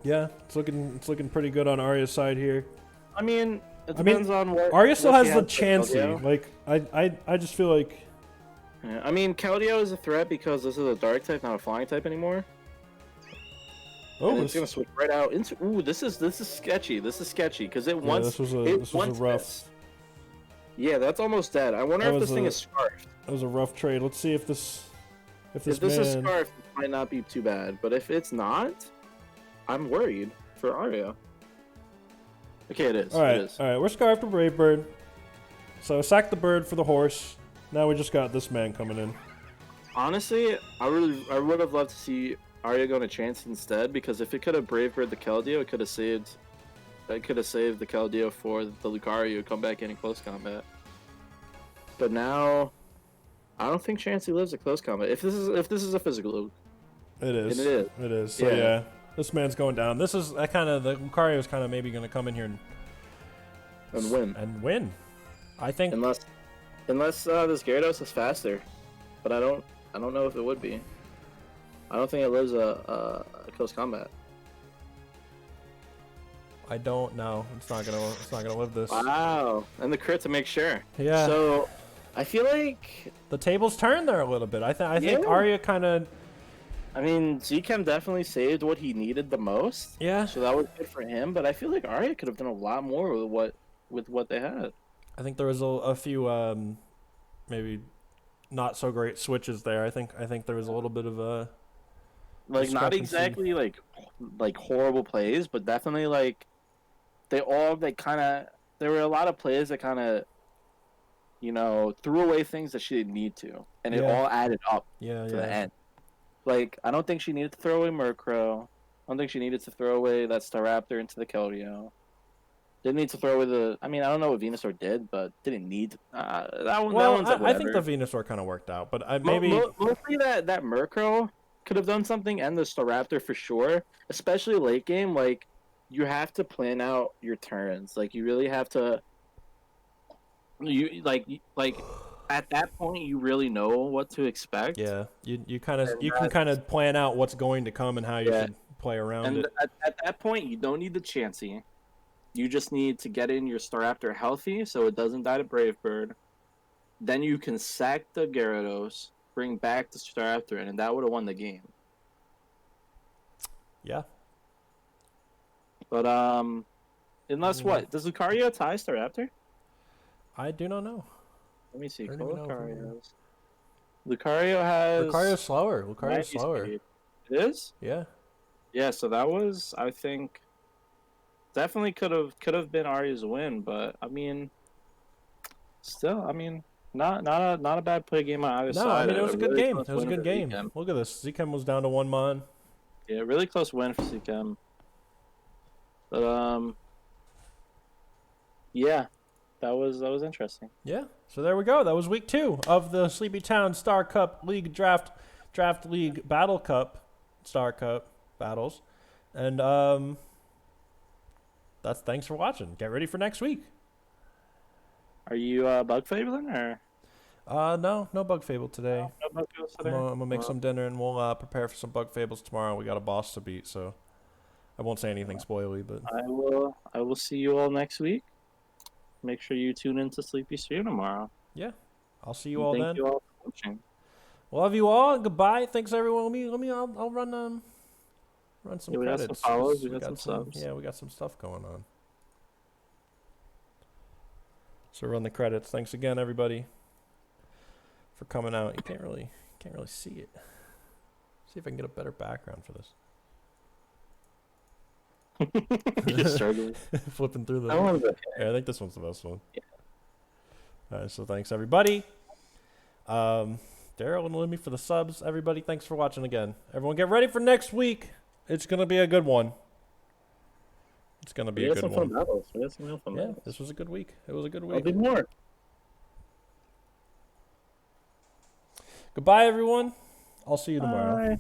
Yeah, it's looking pretty good on Arya's side here. I mean, it I mean, depends on what. Arya still what has she the for Chansey. Keldeo. Like I just feel like Yeah, I mean, Keldeo is a threat because this is a dark type, not a flying type anymore. oh, And it's this, gonna switch right out into. Ooh, this is sketchy. This is sketchy because it yeah, wants. this was a it this was a wants rough this. Yeah, that's almost dead. I wonder That if was this thing a- is scarfed. that was a rough trade. Let's see if this If this is man scarfed, it might not be too bad. But if it's not, I'm worried for Arya. Okay, it is. All right, It is. we're scarfed to Brave Bird. So sack the bird for the horse. Now we just got this man coming in. Honestly, I would have loved to see Arya going to Chance instead because if it could have Brave Bird the Keldeo, it could have saved. It could have saved the Keldeo for the Lucario to come back in close combat. But now, I don't think Chansey lives at close combat. If this is a physical Luke, It is. It is. It is. So Yeah. yeah, this man's going down. This is that kind of the Lucario's kind of maybe going to come in here and win, and win. I think. unless this Gyarados is faster, but I don't know if it would be. I don't think it lives a close combat. I don't know. It's not gonna live this. Wow, and the crit to make sure. Yeah. So, I feel like The tables turned there a little bit. I think Yeah. Arya kind of. I mean, Zekam definitely saved what he needed the most, Yeah. so that was good for him. But I feel like Arya could have done a lot more with what they had. I think there was a few maybe not so great switches there. I think there was a little bit of a Like not discrepancy. exactly like horrible plays, but definitely like there were a lot of plays that kind of threw away things that she didn't need to, and it Yeah. all added up yeah to the end. Like I don't think she needed to throw away Murkrow. I don't think she needed to throw away that Staraptor into the Keldeo. Didn't need to throw away the. I mean, I don't know what Venusaur did, but didn't need. That one. Well, that one's like I think the whatever. Venusaur kind of worked out, but Maybe maybe mostly that Murkrow could have done something, and the Staraptor for sure. Especially late game, like you have to plan out your turns. Like you really have to. You like at that point, you really know what to expect. yeah, you And can kind of plan out what's going to come and how you Yeah. should play around And it. at that point, you don't need the Chansey. You just need to get in your Staraptor healthy so it doesn't die to Brave Bird. Then you can sack the Gyarados, bring back the Staraptor in, and that would have won the game. Yeah. But unless what? Does Lucario tie Staraptor? I do not know. Let me see. I don't Go even know if Lucarios. Lucario has Lucario's slower. Lucario's 90 slower. speed. It is? Yeah. Yeah, so that was, I think, definitely could have been Arya's win, but I mean, still, I mean, not a bad play game on either No, side. I mean it was a good really game. close It was a win good for game. Zekam. Look at this. Zekam was down to 1 mon. Yeah, really close win for Zekam. But yeah, that was interesting. Yeah. So there we go. That was week 2 of the Sleepy Town Star Cup League Draft League Battle Cup Star Cup battles, and that's thanks for watching. Get ready for next week. Are you bug favoring or? No bug fable today. No bug fables today? I'm gonna make Well, some dinner and we'll prepare for some bug fables tomorrow. We got a boss to beat, so I won't say anything spoily, but I will see you all next week. Make sure you tune into Sleepy Stream tomorrow. yeah, I'll see you And all thank then. you all for watching. Love you all. Goodbye. Thanks everyone. I'll run some Yeah, we got some credits. follows, 'cause we got some subs. Yeah, we got some stuff going on. So run the credits. Thanks again, everybody, for coming out. You can't really see it. See if I can get a better background for this. You're struggling. Flipping through the. That one's okay. Yeah, I think this one's the best one. Yeah. All right, so thanks everybody. Daryl and Lumi for the subs. Everybody, thanks for watching again. Everyone, get ready for next week. It's gonna be a good one. It's gonna be We a had good some one. fun battles. We had some real fun Yeah, battles. this was a good week. It was a good I'll week. do more. Goodbye, everyone. I'll see you tomorrow. Bye.